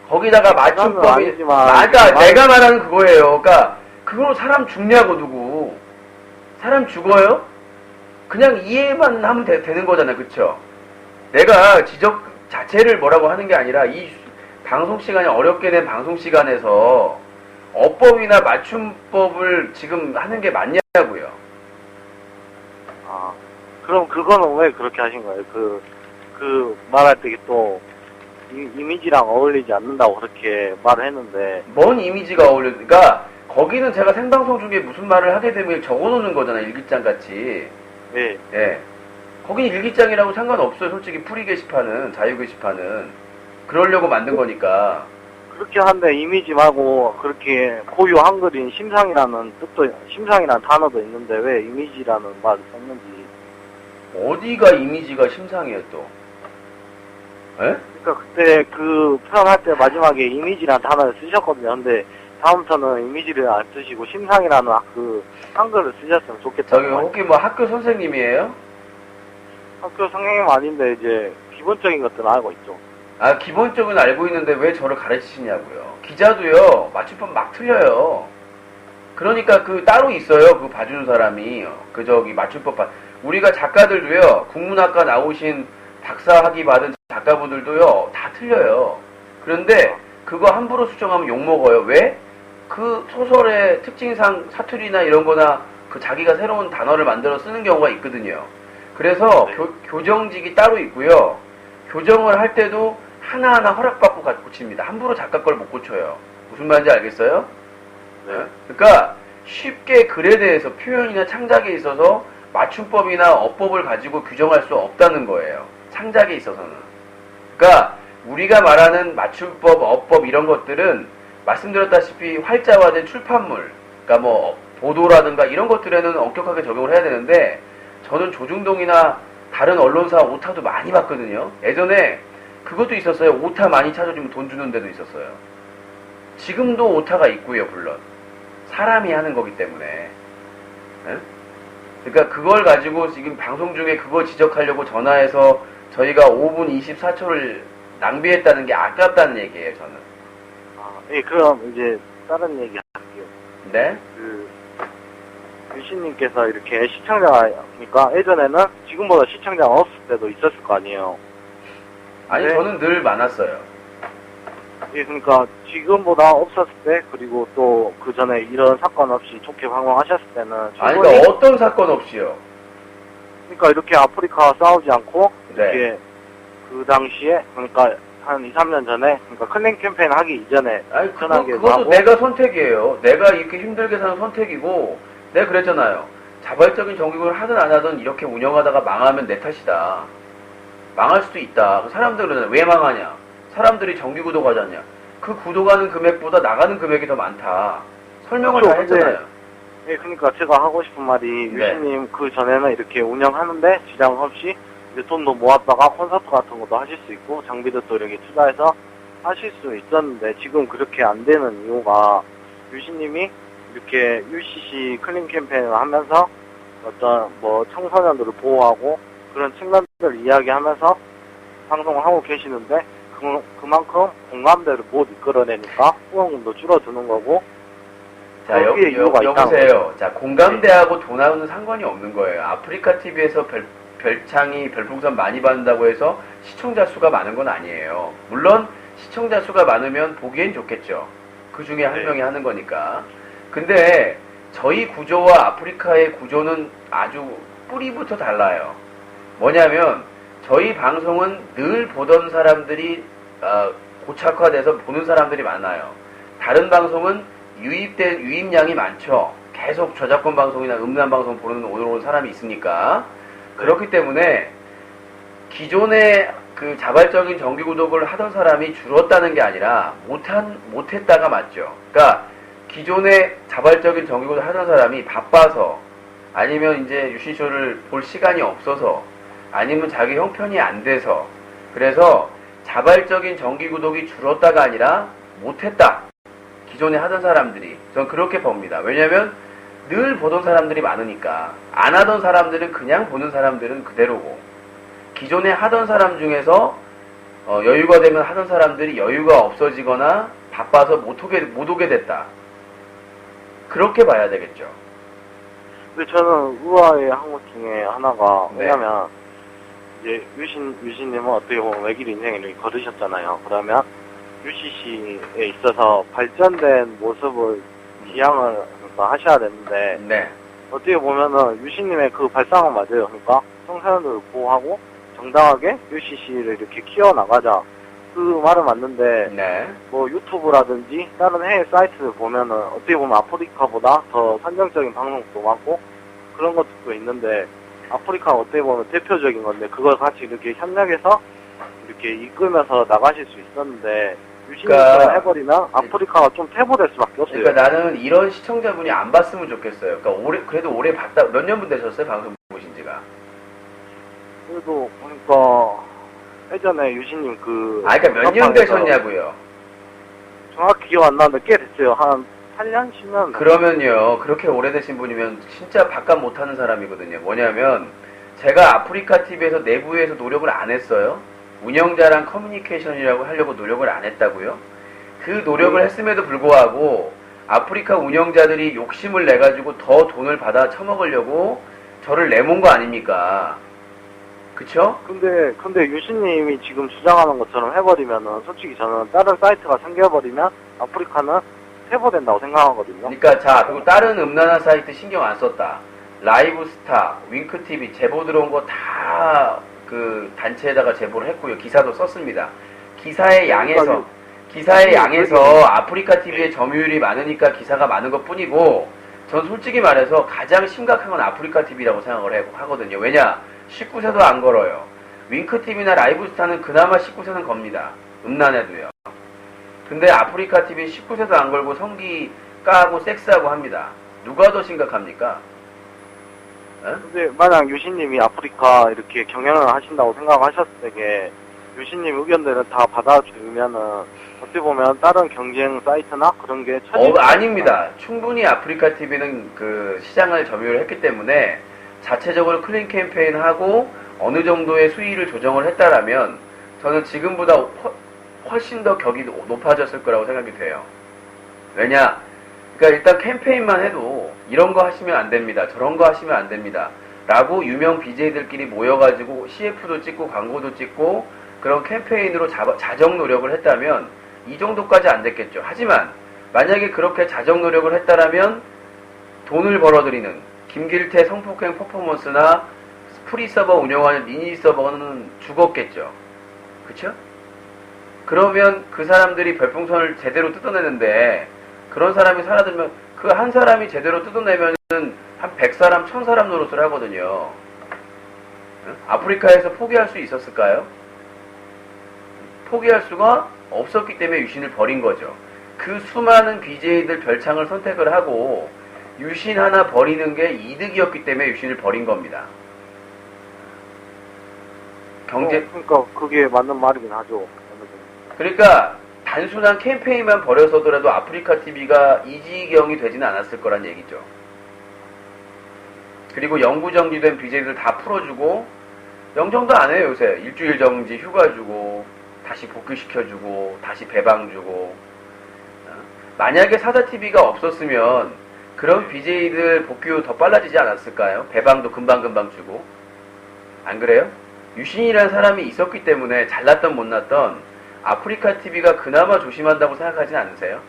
거기다가 맞춤법이 아니지만 그러니까 내가 말하는 그거예요. 그러니까 그걸로 사람 죽냐고 누구? 사람 죽어요? 그냥 이해만 하면 되는 거잖아요. 그쵸? 내가 지적 자체를 뭐라고 하는 게 아니라 이 방송 시간이 어렵게 된 방송 시간에서 어법이나 맞춤법을 지금 하는 게 맞냐고요. 아 그럼 그거는 왜 그렇게 하신 거예요? 그 말할 때 또 이미지랑 어울리지 않는다고 그렇게 말을 했는데 뭔 이미지가 어울리니까 거기는 제가 생방송 중에 무슨 말을 하게 되면 적어놓는 거잖아요. 일기장 같이. 예. 예. 거긴 일기장이라고 상관없어요. 솔직히 프리 게시판은, 자유 게시판은. 그러려고 만든 거니까. 그렇게 한데 이미지 말고 그렇게 고유 한글인 심상이라는 단어도 있는데 왜 이미지라는 말을 썼는지. 어디가 이미지가 심상이에요 또? 예? 그러니까 그때 그 표현할 때 마지막에 이미지라는 단어를 쓰셨거든요. 근데 다음부터는 이미지를 안 쓰시고 심상이라는 그 한글을 쓰셨으면 좋겠다고. 저기 혹시 뭐 학교 선생님이에요? 학교 선생님 아닌데 이제 기본적인 것들은 알고 있죠. 아, 기본적은 알고 있는데 왜 저를 가르치시냐고요. 기자도요, 맞춤법 막 틀려요. 그러니까 따로 있어요. 그거 봐주는 사람이. 맞춤법 우리가 작가들도요, 국문학과 나오신 박사학위 받은 작가분들도요, 다 틀려요. 그런데 그거 함부로 수정하면 욕먹어요. 왜? 그 소설의 특징상 사투리나 이런 거나 자기가 새로운 단어를 만들어 쓰는 경우가 있거든요. 그래서 교정직이 따로 있고요. 교정을 할 때도 하나하나 허락받고 고칩니다. 함부로 작가 걸 못 고쳐요. 무슨 말인지 알겠어요? 네. 그러니까 쉽게 글에 대해서 표현이나 창작에 있어서 맞춤법이나 어법을 가지고 규정할 수 없다는 거예요. 창작에 있어서는. 그러니까 우리가 말하는 맞춤법, 어법 이런 것들은 말씀드렸다시피 활자화된 출판물, 그러니까 보도라든가 이런 것들에는 엄격하게 적용을 해야 되는데 저는 조중동이나 다른 언론사 오타도 많이 봤거든요. 예전에 그것도 있었어요. 오타 많이 찾아주면 돈 주는 데도 있었어요. 지금도 오타가 있고요, 물론. 사람이 하는 거기 때문에. 예? 그러니까 그걸 가지고 지금 방송 중에 그거 지적하려고 전화해서 저희가 5분 24초를 낭비했다는 게 아깝다는 얘기예요, 저는. 예, 그럼 이제 다른 얘기 할게요. 네? 유신님께서 이렇게 시청자니까 예전에는 지금보다 시청자가 없을 때도 있었을 거 아니에요. 아니, 네. 저는 늘 많았어요. 예, 그러니까 지금보다 없었을 때 그리고 또 그 전에 이런 사건 없이 좋게 방황하셨을 때는 아니, 충분히 그러니까 어떤 사건 없이요. 그러니까 이렇게 아프리카와 싸우지 않고 네. 이렇게 그 당시에 그러니까 한 2, 3년 전에 그러니까 클린 캠페인 하기 이전에 아니, 편하게 그것도 하고 내가 선택이에요. 내가 이렇게 힘들게 사는 선택이고, 내가 그랬잖아요. 자발적인 정기구를 하든 안 하든 이렇게 운영하다가 망하면 내 탓이다. 망할 수도 있다. 사람들은 그러잖아요. 왜 망하냐? 사람들이 정기구독 하잖냐. 그 구독하는 금액보다 나가는 금액이 더 많다. 설명을 다 그렇죠. 했잖아요. 예, 그러니까 제가 하고 싶은 말이 네. 유신님 그 전에는 이렇게 운영하는데 지장 없이 이제 돈도 모았다가 콘서트 같은 것도 하실 수 있고 장비도 또 이렇게 투자해서 하실 수 있었는데 지금 그렇게 안 되는 이유가 유신님이 이렇게 UCC 클린 캠페인을 하면서 어떤 뭐 청소년들을 보호하고 그런 측면들을 이야기하면서 방송을 하고 계시는데 그만큼 공감대를 못 이끌어내니까 후원금도 줄어드는 거고 자, 거기에 이유가 있다는 여보세요. 자, 공감대하고 돈하고는 상관이 없는 거예요. 아프리카 TV에서 별풍선 많이 받는다고 해서 시청자 수가 많은 건 아니에요. 물론 시청자 수가 많으면 보기엔 좋겠죠. 그 중에 한 네. 명이 하는 거니까. 근데 저희 구조와 아프리카의 구조는 아주 뿌리부터 달라요. 뭐냐면 저희 방송은 늘 보던 사람들이 고착화돼서 보는 사람들이 많아요. 다른 방송은 유입량이 많죠. 계속 저작권 방송이나 음란 방송 보는 오늘 사람이 있으니까. 그렇기 때문에 기존에 그 자발적인 정기 구독을 하던 사람이 줄었다는 게 아니라 못했다가 맞죠. 그러니까 기존에 자발적인 정기 구독을 하던 사람이 바빠서 아니면 이제 유신쇼를 볼 시간이 없어서 아니면 자기 형편이 안 돼서 그래서 자발적인 정기 구독이 줄었다가 아니라 못했다. 기존에 하던 사람들이 전 그렇게 봅니다. 왜냐면 늘 보던 사람들이 많으니까 안 하던 사람들은 그냥 보는 사람들은 그대로고 기존에 하던 사람 중에서 여유가 되면 하던 사람들이 여유가 없어지거나 바빠서 못 오게 됐다. 그렇게 봐야 되겠죠. 근데 저는 의아해한 것 중에 하나가 네. 왜냐면 이제 유신님은 어떻게 보면 외길 인생을 이렇게 걸으셨잖아요. 그러면 UCC에 있어서 발전된 모습을 지향을 그러니까 하셔야 되는데 네. 어떻게 보면은 유신님의 그 발상은 맞아요. 그러니까 청소년들을 보호하고 정당하게 UCC를 이렇게 키워나가자. 그 말은 맞는데 네. 뭐 유튜브라든지 다른 해외 사이트를 보면은 어떻게 보면 아프리카보다 더 선정적인 방송도 많고 그런 것도 있는데 아프리카가 어떻게 보면 대표적인 건데 그걸 같이 이렇게 협력해서 이렇게 이끌면서 나가실 수 있었는데 유신님처럼 그러니까 해버리면 아프리카가 좀 퇴보될 수밖에 없어요. 그러니까 나는 이런 시청자분이 안 봤으면 좋겠어요. 그러니까 그래도 오래 봤다. 몇 년분 되셨어요? 방송 보신 지가? 그래도 그러니까 예전에 유신님 그러니까 몇 년 되셨냐고요? 정확히 기억 안 나는데 꽤 됐어요. 한 8년, 10년. 그러면요, 그렇게 오래되신 분이면 진짜 바깥 못하는 사람이거든요. 뭐냐면, 제가 아프리카 TV에서 내부에서 노력을 안 했어요. 운영자랑 커뮤니케이션이라고 하려고 노력을 안 했다고요. 그 노력을 했음에도 불구하고, 아프리카 운영자들이 욕심을 내가지고 더 돈을 받아 처먹으려고 저를 내몬 거 아닙니까? 그쵸? 근데 유신님이 지금 주장하는 것처럼 해버리면은 솔직히 저는 다른 사이트가 생겨버리면 아프리카는 퇴보된다고 생각하거든요. 그러니까 자, 그리고 다른 음란한 사이트 신경 안 썼다. 라이브스타, 윙크TV 제보 들어온 거 다 그 단체에다가 제보를 했고요. 기사도 썼습니다. 기사의 양에서 아프리카 TV의 점유율이 많으니까 기사가 많은 것 뿐이고 전 솔직히 말해서 가장 심각한 건 아프리카 TV라고 생각을 하거든요. 왜냐? 19세도 안 걸어요. 윙크TV나 라이브스타는 그나마 19세는 겁니다. 음란해도요. 근데 아프리카 TV 19세도 안 걸고 성기 까고 섹스하고 합니다. 누가 더 심각합니까? 근데 만약 유신님이 아프리카 이렇게 경영을 하신다고 생각하셨을 때에 유신님 의견들을 다 받아주면은 어떻게 보면 다른 경쟁 사이트나 그런 게 아닙니다. 충분히 아프리카 TV는 그 시장을 점유를 했기 때문에 자체적으로 클린 캠페인하고 어느 정도의 수위를 조정을 했다라면 저는 지금보다 훨씬 더 격이 높아졌을 거라고 생각이 돼요. 왜냐? 그러니까 일단 캠페인만 해도 이런 거 하시면 안 됩니다. 저런 거 하시면 안 됩니다. 라고 유명 BJ들끼리 모여가지고 CF도 찍고 광고도 찍고 그런 캠페인으로 자정 노력을 했다면 이 정도까지 안 됐겠죠. 하지만 만약에 그렇게 자정 노력을 했다라면 돈을 벌어들이는 김길태 성폭행 퍼포먼스나 프리 서버 운영하는 미니 서버는 죽었겠죠. 그쵸? 그러면 그 사람들이 별풍선을 제대로 뜯어내는데 그런 사람이 사라지면 그 한 사람이 제대로 뜯어내면은 한 100사람, 1000사람 노릇을 하거든요. 아프리카에서 포기할 수 있었을까요? 포기할 수가 없었기 때문에 유신을 버린 거죠. 그 수많은 BJ들 별창을 선택을 하고 유신 하나 버리는 게 이득이었기 때문에 유신을 버린 겁니다. 그러니까 그게 맞는 말이긴 하죠. 그러니까 단순한 캠페인만 버려서더라도 아프리카 TV가 이지경이 되지는 않았을 거란 얘기죠. 그리고 영구 정지된 BJ들 다 풀어주고 영정도 안 해요 요새. 일주일 정지 휴가 주고 다시 복귀시켜주고 다시 배방 주고. 만약에 사자TV가 없었으면 그런 BJ들 복귀 후 더 빨라지지 않았을까요? 배방도 금방금방 주고. 안 그래요? 유신이라는 사람이 있었기 때문에 잘났던 못났던 아프리카 TV가 그나마 조심한다고 생각하진 않으세요?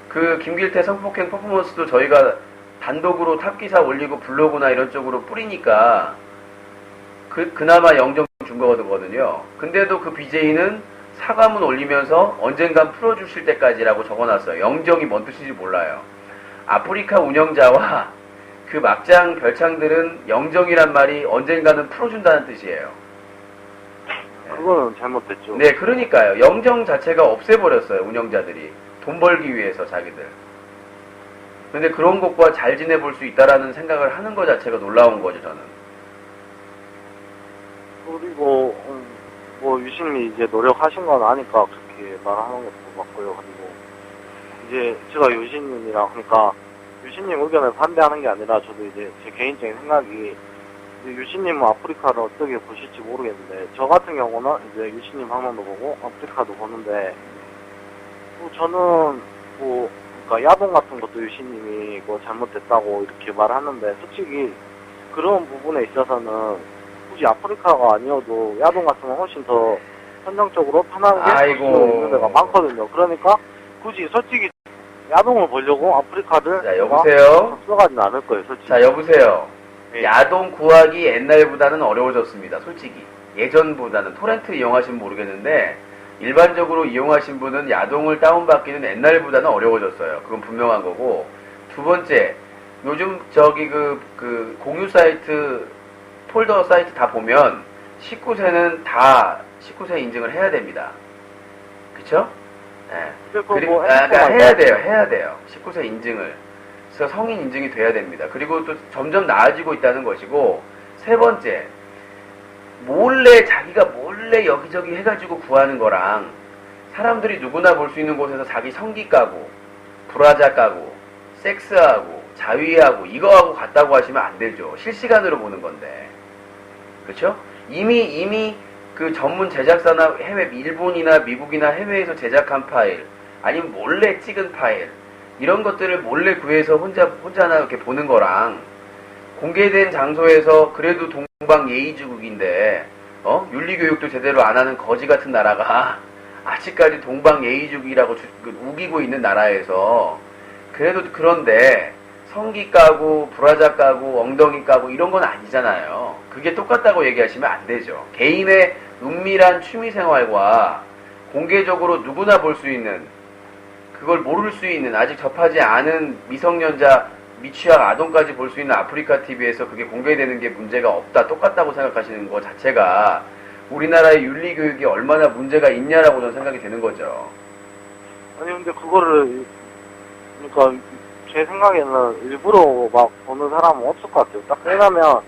그 김길태 성폭행 퍼포먼스도 저희가 단독으로 탑기사 올리고 블로그나 이런 쪽으로 뿌리니까 그나마 영정 준 거거든요. 근데도 그 BJ는 사과문 올리면서 언젠간 풀어주실 때까지라고 적어놨어요. 영정이 뭔 뜻인지 몰라요. 아프리카 운영자와 그 막장 별창들은 영정이란 말이 언젠가는 풀어준다는 뜻이에요. 그거는 잘못됐죠. 네, 그러니까요. 영정 자체가 없애버렸어요, 운영자들이. 돈 벌기 위해서 자기들. 근데 그런 것과 잘 지내볼 수 있다라는 생각을 하는 것 자체가 놀라운 거죠, 저는. 그리고 뭐 유신님이 이제 노력하신 건 아니까 그렇게 말하는 것도 맞고요. 그리고 이제 제가 유신님이랑 그러니까 유신님 의견을 반대하는 게 아니라 저도 이제 제 개인적인 생각이 유신님은 아프리카를 어떻게 보실지 모르겠는데 저 같은 경우는 이제 유신님 방송도 보고 아프리카도 보는데 저는 뭐 그러니까 야동 같은 것도 유신님이 뭐 잘못됐다고 이렇게 말하는데 솔직히 그런 부분에 있어서는 굳이 아프리카가 아니어도 야동 같은 건 훨씬 더 선정적으로 편하게 볼 수 있는 데가 많거든요. 그러니까 굳이 솔직히 야동을 보려고 아프리카를 자, 여보세요? 써가지는 않을 거예요, 솔직히. 자, 여보세요? 네. 야동 구하기 옛날보다는 어려워졌습니다, 솔직히. 예전보다는. 토렌트 이용하시면 모르겠는데, 일반적으로 이용하신 분은 야동을 다운받기는 옛날보다는 어려워졌어요. 그건 분명한 거고. 두 번째, 요즘 저기 그 공유 사이트, 폴더 사이트 다 보면 19세는 다 19세 인증을 해야 됩니다. 그쵸? 네. 그리고 그러니까 해야 돼요. 19세 인증을. 그래서 성인 인증이 돼야 됩니다. 그리고 또 점점 나아지고 있다는 것이고, 세 번째, 자기가 몰래 여기저기 해가지고 구하는 거랑 사람들이 누구나 볼 수 있는 곳에서 자기 성기 까고 브라자 까고 섹스하고 자위하고 이거하고 같다고 하시면 안 되죠. 실시간으로 보는 건데. 그렇죠? 이미 그 전문 제작사나 해외 일본이나 미국이나 해외에서 제작한 파일 아니면 몰래 찍은 파일 이런 것들을 몰래 구해서 혼자나 이렇게 보는 거랑 공개된 장소에서 그래도 동방 예의주국인데 윤리교육도 제대로 안 하는 거지 같은 나라가 아직까지 동방 예의주국이라고 우기고 있는 나라에서 그래도 그런데 성기 까고 브라자 까고 엉덩이 까고 이런 건 아니잖아요. 그게 똑같다고 얘기하시면 안 되죠. 개인의 은밀한 취미생활과 공개적으로 누구나 볼 수 있는 그걸 모를 수 있는 아직 접하지 않은 미성년자 미취학 아동까지 볼 수 있는 아프리카 TV에서 그게 공개되는 게 문제가 없다 똑같다고 생각하시는 것 자체가 우리나라의 윤리교육이 얼마나 문제가 있냐라고 저는 생각이 되는 거죠. 아니 근데 그거를 그러니까 제 생각에는 일부러 막 보는 사람은 없을 것 같아요. 딱 왜냐면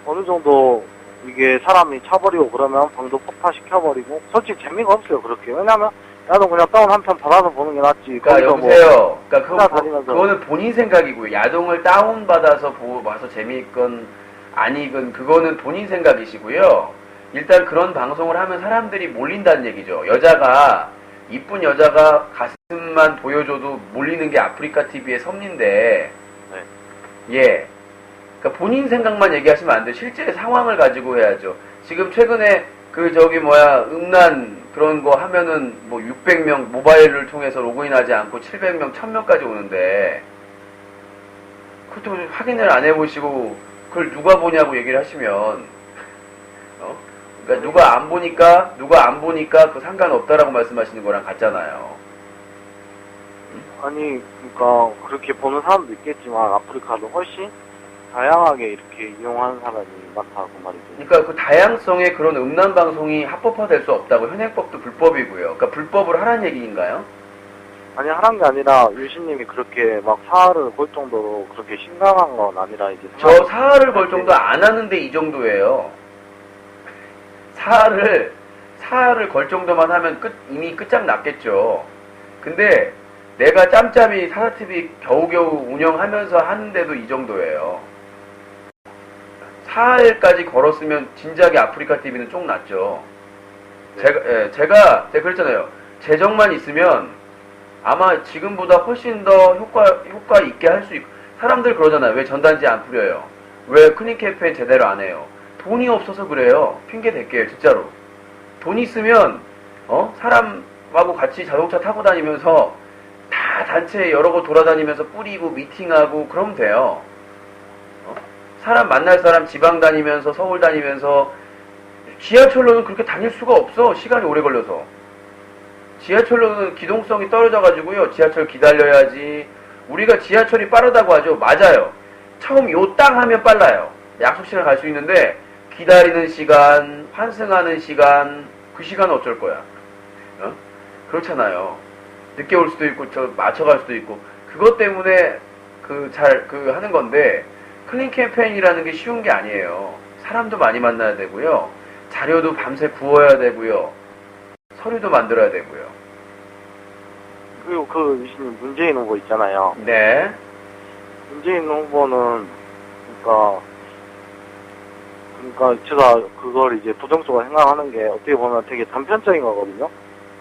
어느 정도 이게 사람이 차버리고 그러면 방도 폭파시켜버리고 솔직히 재미가 없어요 그렇게. 왜냐면 나도 그냥 다운 한 편 받아서 보는 게 낫지. 그러니까 거기서 여보세요. 그러니까 찾아다니면서. 그거는 본인 생각이고요. 야동을 다운 받아서 보고 봐서 재미있건 아니건 그거는 본인 생각이시고요. 일단 그런 방송을 하면 사람들이 몰린다는 얘기죠. 이쁜 여자가 가슴만 보여줘도 몰리는 게 아프리카 TV의 섭리인데, 예. 그러니까 본인 생각만 얘기하시면 안 돼요. 실제 상황을 가지고 해야죠. 지금 최근에 음란 그런 거 하면은 뭐 600명 모바일을 통해서 로그인하지 않고 700명, 1000명까지 오는데, 그것도 확인을 안 해보시고, 그걸 누가 보냐고 얘기를 하시면, 그러니까 누가 안 보니까 그 상관없다라고 말씀하시는 거랑 같잖아요. 아니 그러니까 그렇게 보는 사람도 있겠지만 아프리카도 훨씬 다양하게 이렇게 이용하는 사람이 많다고 말이죠. 그러니까 그 다양성의 그런 음란 방송이 합법화될 수 없다고 현행법도 불법이고요. 그러니까 불법을 하라는 얘기인가요? 아니 하는 게 아니라 유신님이 그렇게 막 사활을 걸 정도로 그렇게 심각한 건 아니라 이제 저 사활을 걸 정도 안 하는데 이 정도예요. 사활을 걸 정도만 하면 이미 끝장났겠죠. 근데 내가 짬짬이 사사TV 겨우겨우 운영하면서 하는데도 이 정도예요. 사활까지 걸었으면 진작에 아프리카 TV는 쫑 났죠. 제가 그랬잖아요. 재정만 있으면 아마 지금보다 훨씬 더 효과 있게 할 수 있고, 사람들 그러잖아요. 왜 전단지 안 뿌려요? 왜 클린 캠페인 제대로 안 해요? 돈이 없어서 그래요. 핑계 댈게요, 진짜로. 돈 있으면, 사람하고 같이 자동차 타고 다니면서 다 단체 여러 곳 돌아다니면서 뿌리고 미팅하고 그러면 돼요. 사람 만날 사람 지방 다니면서 서울 다니면서 지하철로는 그렇게 다닐 수가 없어. 시간이 오래 걸려서. 지하철로는 기동성이 떨어져가지고요. 지하철 기다려야지. 우리가 지하철이 빠르다고 하죠. 맞아요. 처음 요 땅 하면 빨라요. 약속 시간 갈 수 있는데 기다리는 시간, 환승하는 시간, 그 시간은 어쩔 거야. 그렇잖아요. 늦게 올 수도 있고, 맞춰갈 수도 있고. 그것 때문에 하는 건데, 클린 캠페인이라는 게 쉬운 게 아니에요. 사람도 많이 만나야 되고요. 자료도 밤새 구워야 되고요. 서류도 만들어야 되고요. 그리고 그 유신님 문재인 후보 있잖아요. 네. 문재인 후보는 그러니까 제가 그걸 이제 부정적으로 생각하는 게 어떻게 보면 되게 단편적인 거거든요.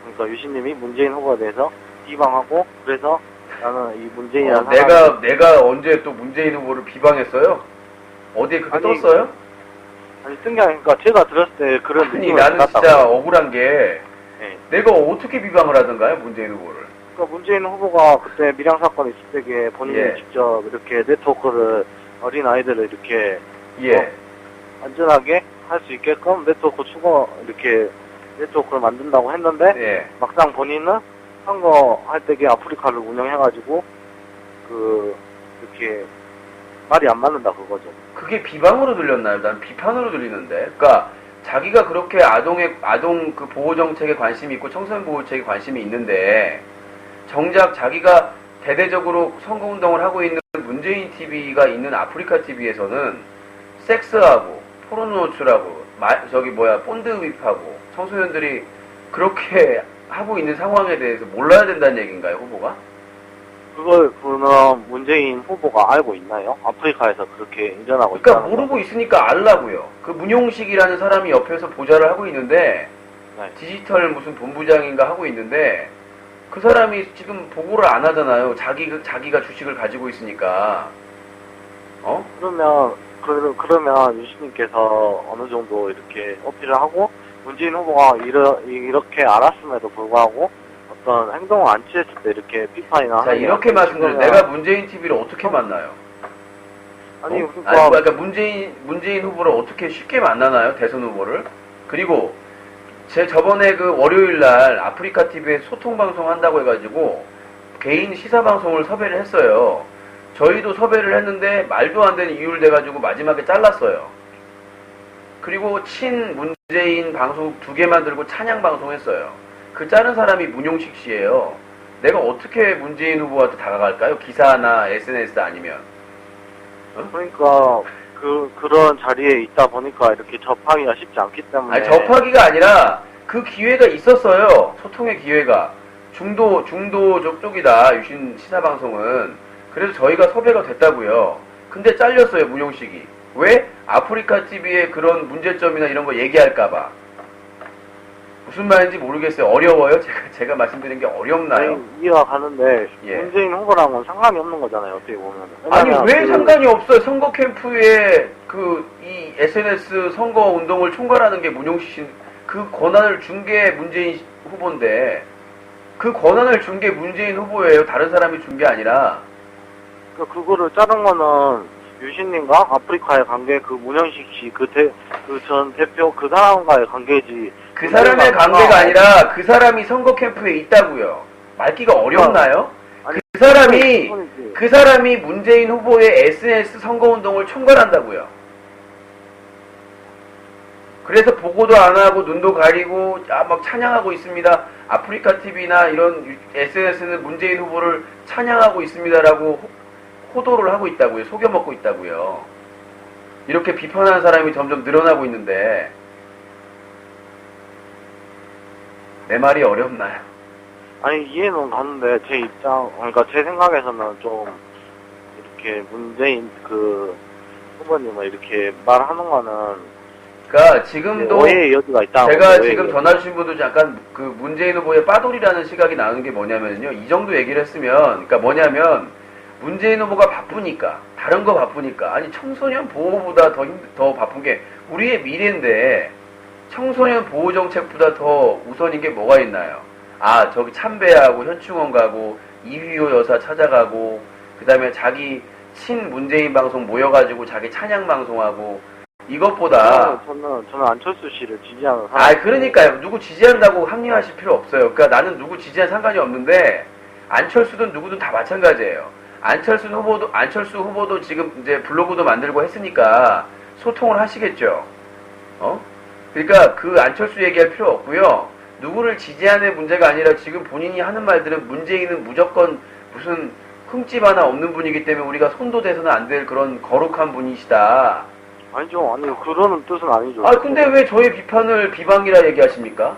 그러니까 유신님이 문재인 후보에 대해서 비방하고 그래서 나는 이 문재인이라는 사람이 내가 언제 또 문재인 후보를 비방했어요? 어디에 그렇게 떴어요? 아니 쓴 게 아니니까 제가 들었을 때 그런 아니 느낌을 나는 진짜 받았다고요. 억울한 게 네. 내가 어떻게 비방을 하던가요, 문재인 후보를? 그러니까 문재인 후보가 그때 밀양 사건 있을 때에 본인이 예. 직접 이렇게 네트워크를 어린 아이들을 이렇게 예. 안전하게 할 수 있게끔 네트워크를 만든다고 했는데 예. 막상 본인은 선거할 때에 아프리카를 운영해가지고 이렇게 말이 안 맞는다 그거죠. 그게 비방으로 들렸나요? 난 비판으로 들리는데. 그러니까 자기가 그렇게 아동 그 보호 정책에 관심이 있고 청소년 보호 정책에 관심이 있는데 정작 자기가 대대적으로 선거 운동을 하고 있는 문재인 TV가 있는 아프리카 TV에서는 섹스하고 포르노 노출하고 본드 흡입하고 청소년들이 그렇게 하고 있는 상황에 대해서 몰라야 된다는 얘기인가요, 후보가? 그걸 그럼 문재인 후보가 알고 있나요? 아프리카에서 그렇게 인정하고 그러니까 있다는 모르고 거. 있으니까 알라고요. 그 문용식이라는 사람이 옆에서 보좌를 하고 있는데 네. 디지털 무슨 본부장인가 하고 있는데 그 사람이 지금 보고를 안 하잖아요. 자기가 주식을 가지고 있으니까. 그러면 유시님께서 어느 정도 이렇게 어필을 하고 문재인 후보가 이렇게 알았음에도 불구하고 어떤 행동을 안 취했을 때 이렇게 비판이나 자, 이렇게 말씀드려. 내가 문재인 TV를 어떻게 만나요? 아니 그러니까 문재인 후보를 어떻게 쉽게 만나나요? 대선 후보를? 그리고 저번에 그 월요일 날 아프리카 TV에 소통 방송 한다고 해가지고 개인 시사 방송을 섭외를 했어요. 저희도 섭외를 했는데 말도 안 되는 이유를 대가지고 마지막에 잘랐어요. 그리고 문재인 방송 2개 만들고 찬양 방송했어요. 그 자른 사람이 문용식 씨예요. 내가 어떻게 문재인 후보한테 다가갈까요? 기사나 SNS 아니면. 그러니까 그런 자리에 있다 보니까 이렇게 접하기가 쉽지 않기 때문에. 아니, 접하기가 아니라 그 기회가 있었어요. 소통의 기회가. 중도 쪽이다. 유신 시사방송은. 그래서 저희가 섭외가 됐다고요. 근데 잘렸어요. 문용식이. 왜? 아프리카 TV의 그런 문제점이나 이런 거 얘기할까봐. 무슨 말인지 모르겠어요. 어려워요? 제가 말씀드린 게 어렵나요? 아니, 이해가 가는데 예. 문재인 후보랑은 상관이 없는 거잖아요. 어떻게 보면. 아니, 왜 상관이 없어요? 선거 캠프에 이 SNS 선거 운동을 총괄하는 게 문용식 그 권한을 준 게 문재인 후보인데 그 권한을 준 게 문재인 후보예요. 다른 사람이 준 게 아니라. 그거를 자른 거는 유신님과 아프리카의 관계, 그 문현식 씨, 그 전 대표 그 사람과의 관계지. 그 사람의 관계가 아니라 그 사람이 선거 캠프에 있다고요. 말기가 어렵나요? 아니, 그 사람이 문재인 후보의 SNS 선거운동을 총괄한다고요. 그래서 보고도 안 하고 눈도 가리고 막 찬양하고 있습니다. 아프리카 TV나 이런 SNS는 문재인 후보를 찬양하고 있습니다라고 호도를 하고 있다고요. 속여먹고 있다고요. 이렇게 비판하는 사람이 점점 늘어나고 있는데 내 말이 어렵나요? 아니, 이해는 가는데, 그러니까 제 생각에서는 좀, 이렇게 문재인 후보님을 이렇게 말하는 거는, 그러니까 지금도 오해의 여지가 있다. 제가 지금 전화 주신 분도 약간 그 문재인 후보의 빠돌이라는 시각이 나오는 게 뭐냐면요. 이 정도 얘기를 했으면, 그러니까 뭐냐면, 문재인 후보가 바쁘니까, 다른 거 바쁘니까, 아니, 청소년 보호보다 더 바쁜 게 우리의 미래인데, 청소년 보호 정책보다 더 우선인 게 뭐가 있나요? 아, 저기 참배하고 현충원 가고 이휘호 여사 찾아가고 그다음에 자기 친 문재인 방송 모여가지고 자기 찬양 방송하고 이것보다 저는 안철수 씨를 지지하는 사람. 아, 그러니까요. 누구 지지한다고 합리화하실 필요 없어요. 그러니까 나는 누구 지지한 상관이 없는데 안철수든 누구든 다 마찬가지예요. 안철수 후보도 지금 이제 블로그도 만들고 했으니까 소통을 하시겠죠. 그러니까 그 안철수 얘기할 필요 없고요. 누구를 지지하는 문제가 아니라 지금 본인이 하는 말들은 문재인은 무조건 무슨 흠집 하나 없는 분이기 때문에 우리가 손도 대서는 안 될 그런 거룩한 분이시다. 아니죠. 아니, 그러는 뜻은 아니죠. 아, 근데 왜 저의 비판을 비방이라 얘기하십니까?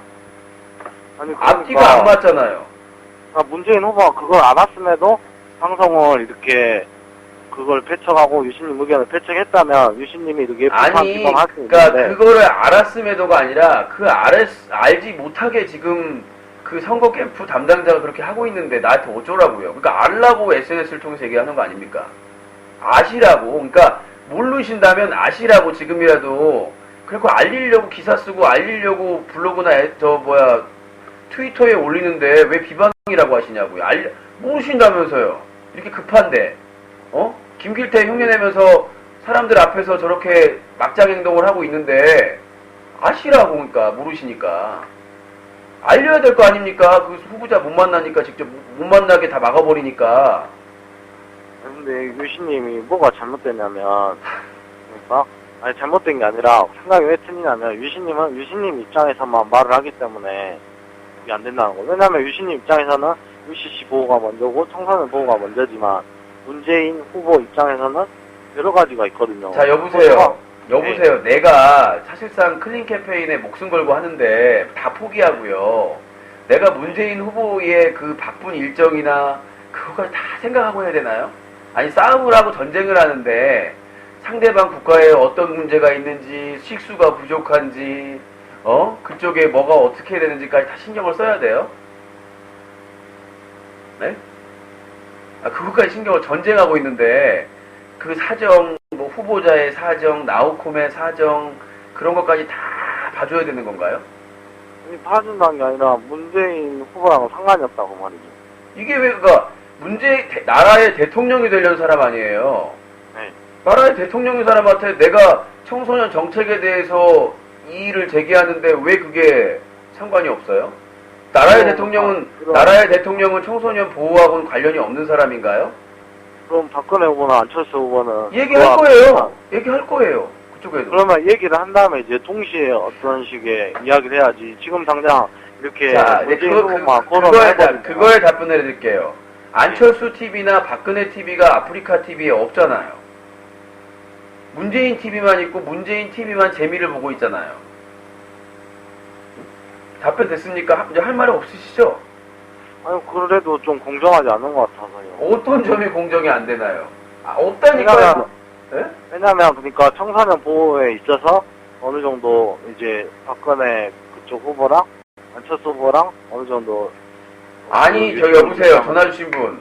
아니, 앞뒤가 안 맞잖아요. 문재인 후보가 그걸 알았음에도 방송을 이렇게 그걸 배척하고 유신님 의견을 배척했다면 유신님이 이렇게 아니, 비판할 수 그러니까 있는데 그거를 알았음에도가 아니라 알지 못하게 지금 그 선거 캠프 담당자가 그렇게 하고 있는데 나한테 어쩌라고요. 그러니까 알라고 SNS를 통해서 얘기하는 거 아닙니까? 아시라고. 그러니까 모르신다면 아시라고 지금이라도. 그리고 알리려고 기사 쓰고 알리려고 블로그나 트위터에 올리는데 왜 비방이라고 하시냐고요. 모르신다면서요. 이렇게 급한데. 김길태 흉내내면서 사람들 앞에서 저렇게 막장 행동을 하고 있는데 아시라고. 그러니까 모르시니까 알려야 될 거 아닙니까? 그 후보자 못 만나니까 직접 못 만나게 다 막아버리니까. 근데 유신님이 뭐가 잘못됐냐면 그러니까 아니 잘못된 게 아니라 생각이 왜 틀리냐면 유신님은 유신님 입장에서만 말을 하기 때문에 이게 안 된다는 거. 왜냐면 유신님 입장에서는 UCC 보호가 먼저고 청소년 보호가 먼저지만 문재인 후보 입장에서는 여러 가지가 있거든요. 자, 여보세요. 내가 사실상 클린 캠페인에 목숨 걸고 하는데 다 포기하고요. 내가 문재인 후보의 그 바쁜 일정이나 그걸 다 생각하고 해야 되나요? 아니, 싸움을 하고 전쟁을 하는데 상대방 국가에 어떤 문제가 있는지, 식수가 부족한지, 그쪽에 뭐가 어떻게 해야 되는지까지 다 신경을 써야 돼요? 네? 그것까지 신경을 전쟁하고 있는데 그 사정, 후보자의 사정, 나우콤의 사정 그런 것까지 다 봐줘야 되는 건가요? 아니, 봐준다는 게 아니라 문재인 후보랑은 상관이 없다고 말이죠. 이게 왜 나라의 대통령이 되려는 사람 아니에요? 네. 나라의 대통령인 사람한테 내가 청소년 정책에 대해서 이의를 제기하는데 왜 그게 상관이 없어요? 나라의 대통령은 청소년 보호하고는 관련이 없는 사람인가요? 그럼 박근혜 후보나 안철수 후보는 얘기할 거예요. 얘기할 거예요. 그쪽에도. 그러면 얘기를 한 다음에 이제 동시에 어떤 식의 이야기를 해야지. 지금 당장 이렇게 자, 문재인 후보만 거론해버리면 그거에 답변을 해드릴게요. 안철수 TV나 박근혜 TV가 아프리카 TV에 없잖아요. 문재인 TV만 있고 문재인 TV만 재미를 보고 있잖아요. 답변 됐습니까? 이제 할 말이 없으시죠? 아니 그래도 좀 공정하지 않은 것 같아서요. 어떤 점이 공정이 안 되나요? 없다니까요. 왜냐면 그러니까 청소년 보호에 있어서 어느 정도 이제 박근혜 그쪽 후보랑 안철수 후보랑 어느 정도 아니, 그 저 여보세요. 전화 주신 분.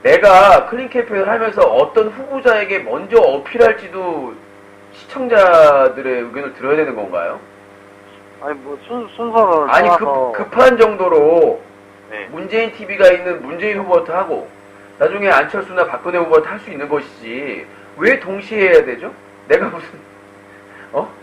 내가 클린 캠페인을 하면서 어떤 후보자에게 먼저 어필할지도 시청자들의 의견을 들어야 되는 건가요? 아니 뭐 순서를 아니, 떠나서 급한 정도로 네. 문재인 TV가 있는 문재인 후보한테 하고 나중에 안철수나 박근혜 후보한테 할 수 있는 것이지 왜 동시에 해야 되죠? 내가 무슨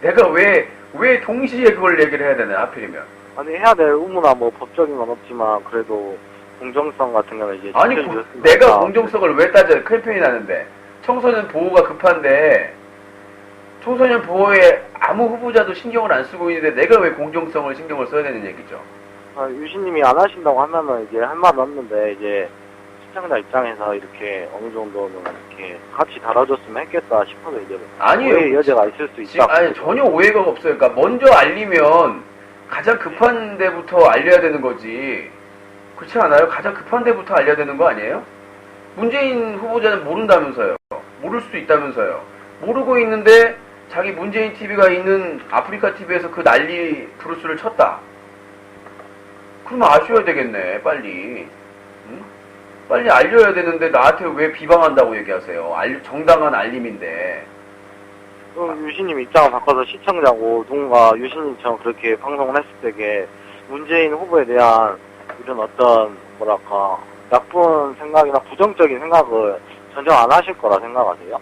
내가 왜 동시에 그걸 얘기를 해야 되나 하필이면 아니 해야 될 의무나 뭐 법적인 건 없지만 그래도 공정성 같은 거는 이제 아니 지켜주셨으면 내가 좋겠다. 공정성을 왜 따져요? 캠페인 하는데 청소년 보호가 급한데 청소년 보호에 아무 후보자도 신경을 안 쓰고 있는데 내가 왜 공정성을 신경을 써야 되는 얘기죠? 아, 유신님이 안 하신다고 하면은 이제 할 말 없는데 이제 시청자 입장에서 이렇게 어느 정도는 이렇게 같이 다뤄줬으면 했겠다 싶어서 이제 아니요. 오해의 여지가 있을 수 지금 있다. 아니 전혀 오해가 없어요. 그러니까 먼저 알리면 가장 급한 데부터 알려야 되는 거지. 그렇지 않아요? 가장 급한 데부터 알려야 되는 거 아니에요? 문재인 후보자는 모른다면서요. 모를 수도 있다면서요. 모르고 있는데 자기 문재인 TV가 있는 아프리카 TV에서 그 난리 브루스를 쳤다. 그러면 아셔야 되겠네, 빨리. 응? 빨리 알려야 되는데 나한테 왜 비방한다고 얘기하세요? 정당한 알림인데. 그럼 유신님 입장을 바꿔서 시청자고 누군가 유신님처럼 그렇게 방송을 했을 때게 문재인 후보에 대한 이런 어떤 뭐랄까 나쁜 생각이나 부정적인 생각을 전혀 안 하실 거라 생각하세요?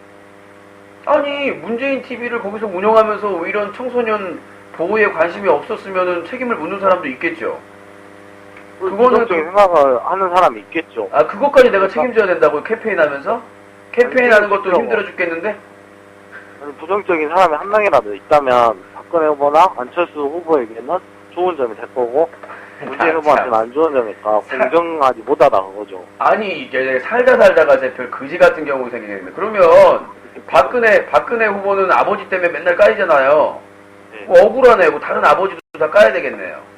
아니 문재인 TV를 거기서 운영하면서 이런 청소년 보호에 관심이 없었으면 책임을 묻는 사람도 있겠죠. 그거는 부정적인 생각을 하는 사람이 있겠죠. 아 그것까지 내가 책임져야 된다고 캠페인하면서? 캠페인하는 것도 힘들어 죽겠는데? 아니, 부정적인 사람이 한 명이라도 있다면 박근혜 후보나 안철수 후보에게는 좋은 점이 될 거고 문재인 후보한테는 안 좋은 점이니까 공정하지 못하다 그거죠. 아니 이게 살다가 제 별 그지 같은 경우 생기는데 그러면 박근혜 후보는 아버지 때문에 맨날 까이잖아요. 네. 뭐 억울하네. 뭐 다른 아버지도 다 까야 되겠네요.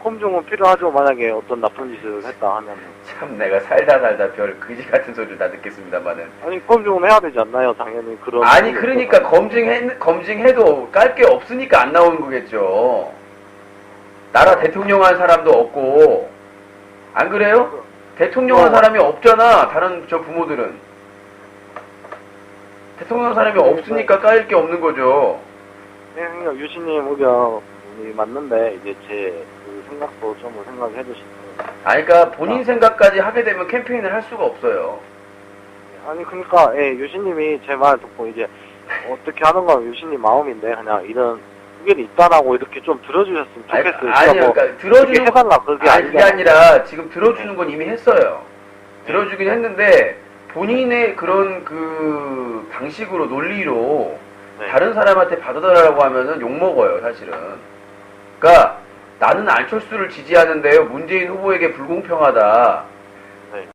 검증은 필요하죠. 만약에 어떤 나쁜 짓을 했다 하면은. 참 내가 살다 별 그지 같은 소리를 다 듣겠습니다만은. 아니 검증은 해야 되지 않나요? 당연히 그런. 아니 그러니까 검증해도 깔 게 없으니까 안 나오는 거겠죠. 나라 대통령 한 사람도 없고 안 그래요? 대통령 한 사람이 없잖아. 다른 저 부모들은 대통령 한 사람이 없으니까 까일 게 없는 거죠. 네, 형님 유신님 의견이 맞는데 이제 제 그 생각도 좀 생각해 주시면. 아니 그러니까 본인 생각까지 하게 되면 캠페인을 할 수가 없어요. 아니 그러니까 예, 유신님이 제 말 듣고 이제 어떻게 하는 건 유신님 마음인데 그냥 이런 의견이 있다라고 이렇게 좀 들어주셨으면 좋겠어요. 아니 뭐 그러니까 들어주는 해달라 그게 아니 그게 아니라 지금 들어주는 건 이미 했어요. 네. 들어주긴 했는데 본인의 그런 그 방식으로 논리로 네. 다른 사람한테 받아달라고 하면은 욕먹어요 사실은. 그러니까 나는 안철수를 지지하는데요 문재인 후보에게 불공평하다. 네.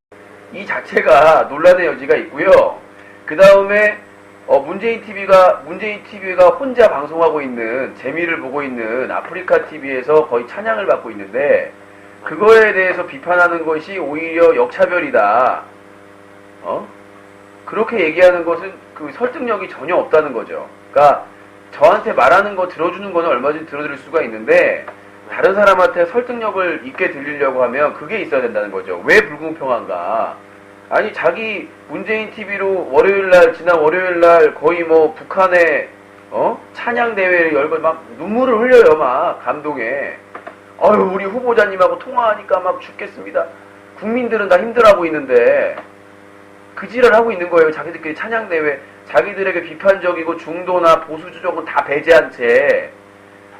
이 자체가 논란의 여지가 있고요. 그 다음에 문재인 TV가 혼자 방송하고 있는 재미를 보고 있는 아프리카 TV에서 거의 찬양을 받고 있는데 그거에 대해서 비판하는 것이 오히려 역차별이다. 그렇게 얘기하는 것은 그 설득력이 전혀 없다는 거죠. 그러니까 저한테 말하는 거 들어주는 거는 얼마든지 들어드릴 수가 있는데 다른 사람한테 설득력을 있게 들리려고 하면 그게 있어야 된다는 거죠. 왜 불공평한가? 아니 자기 문재인 TV로 지난 월요일날 거의 뭐 북한의 찬양 대회를 열고 막 눈물을 흘려요 막 감동에. 아유 우리 후보자님하고 통화하니까 막 죽겠습니다. 국민들은 다 힘들어하고 있는데 그 지랄 하고 있는 거예요. 자기들끼리 찬양 대회 자기들에게 비판적이고 중도나 보수 쪽은 다 배제한 채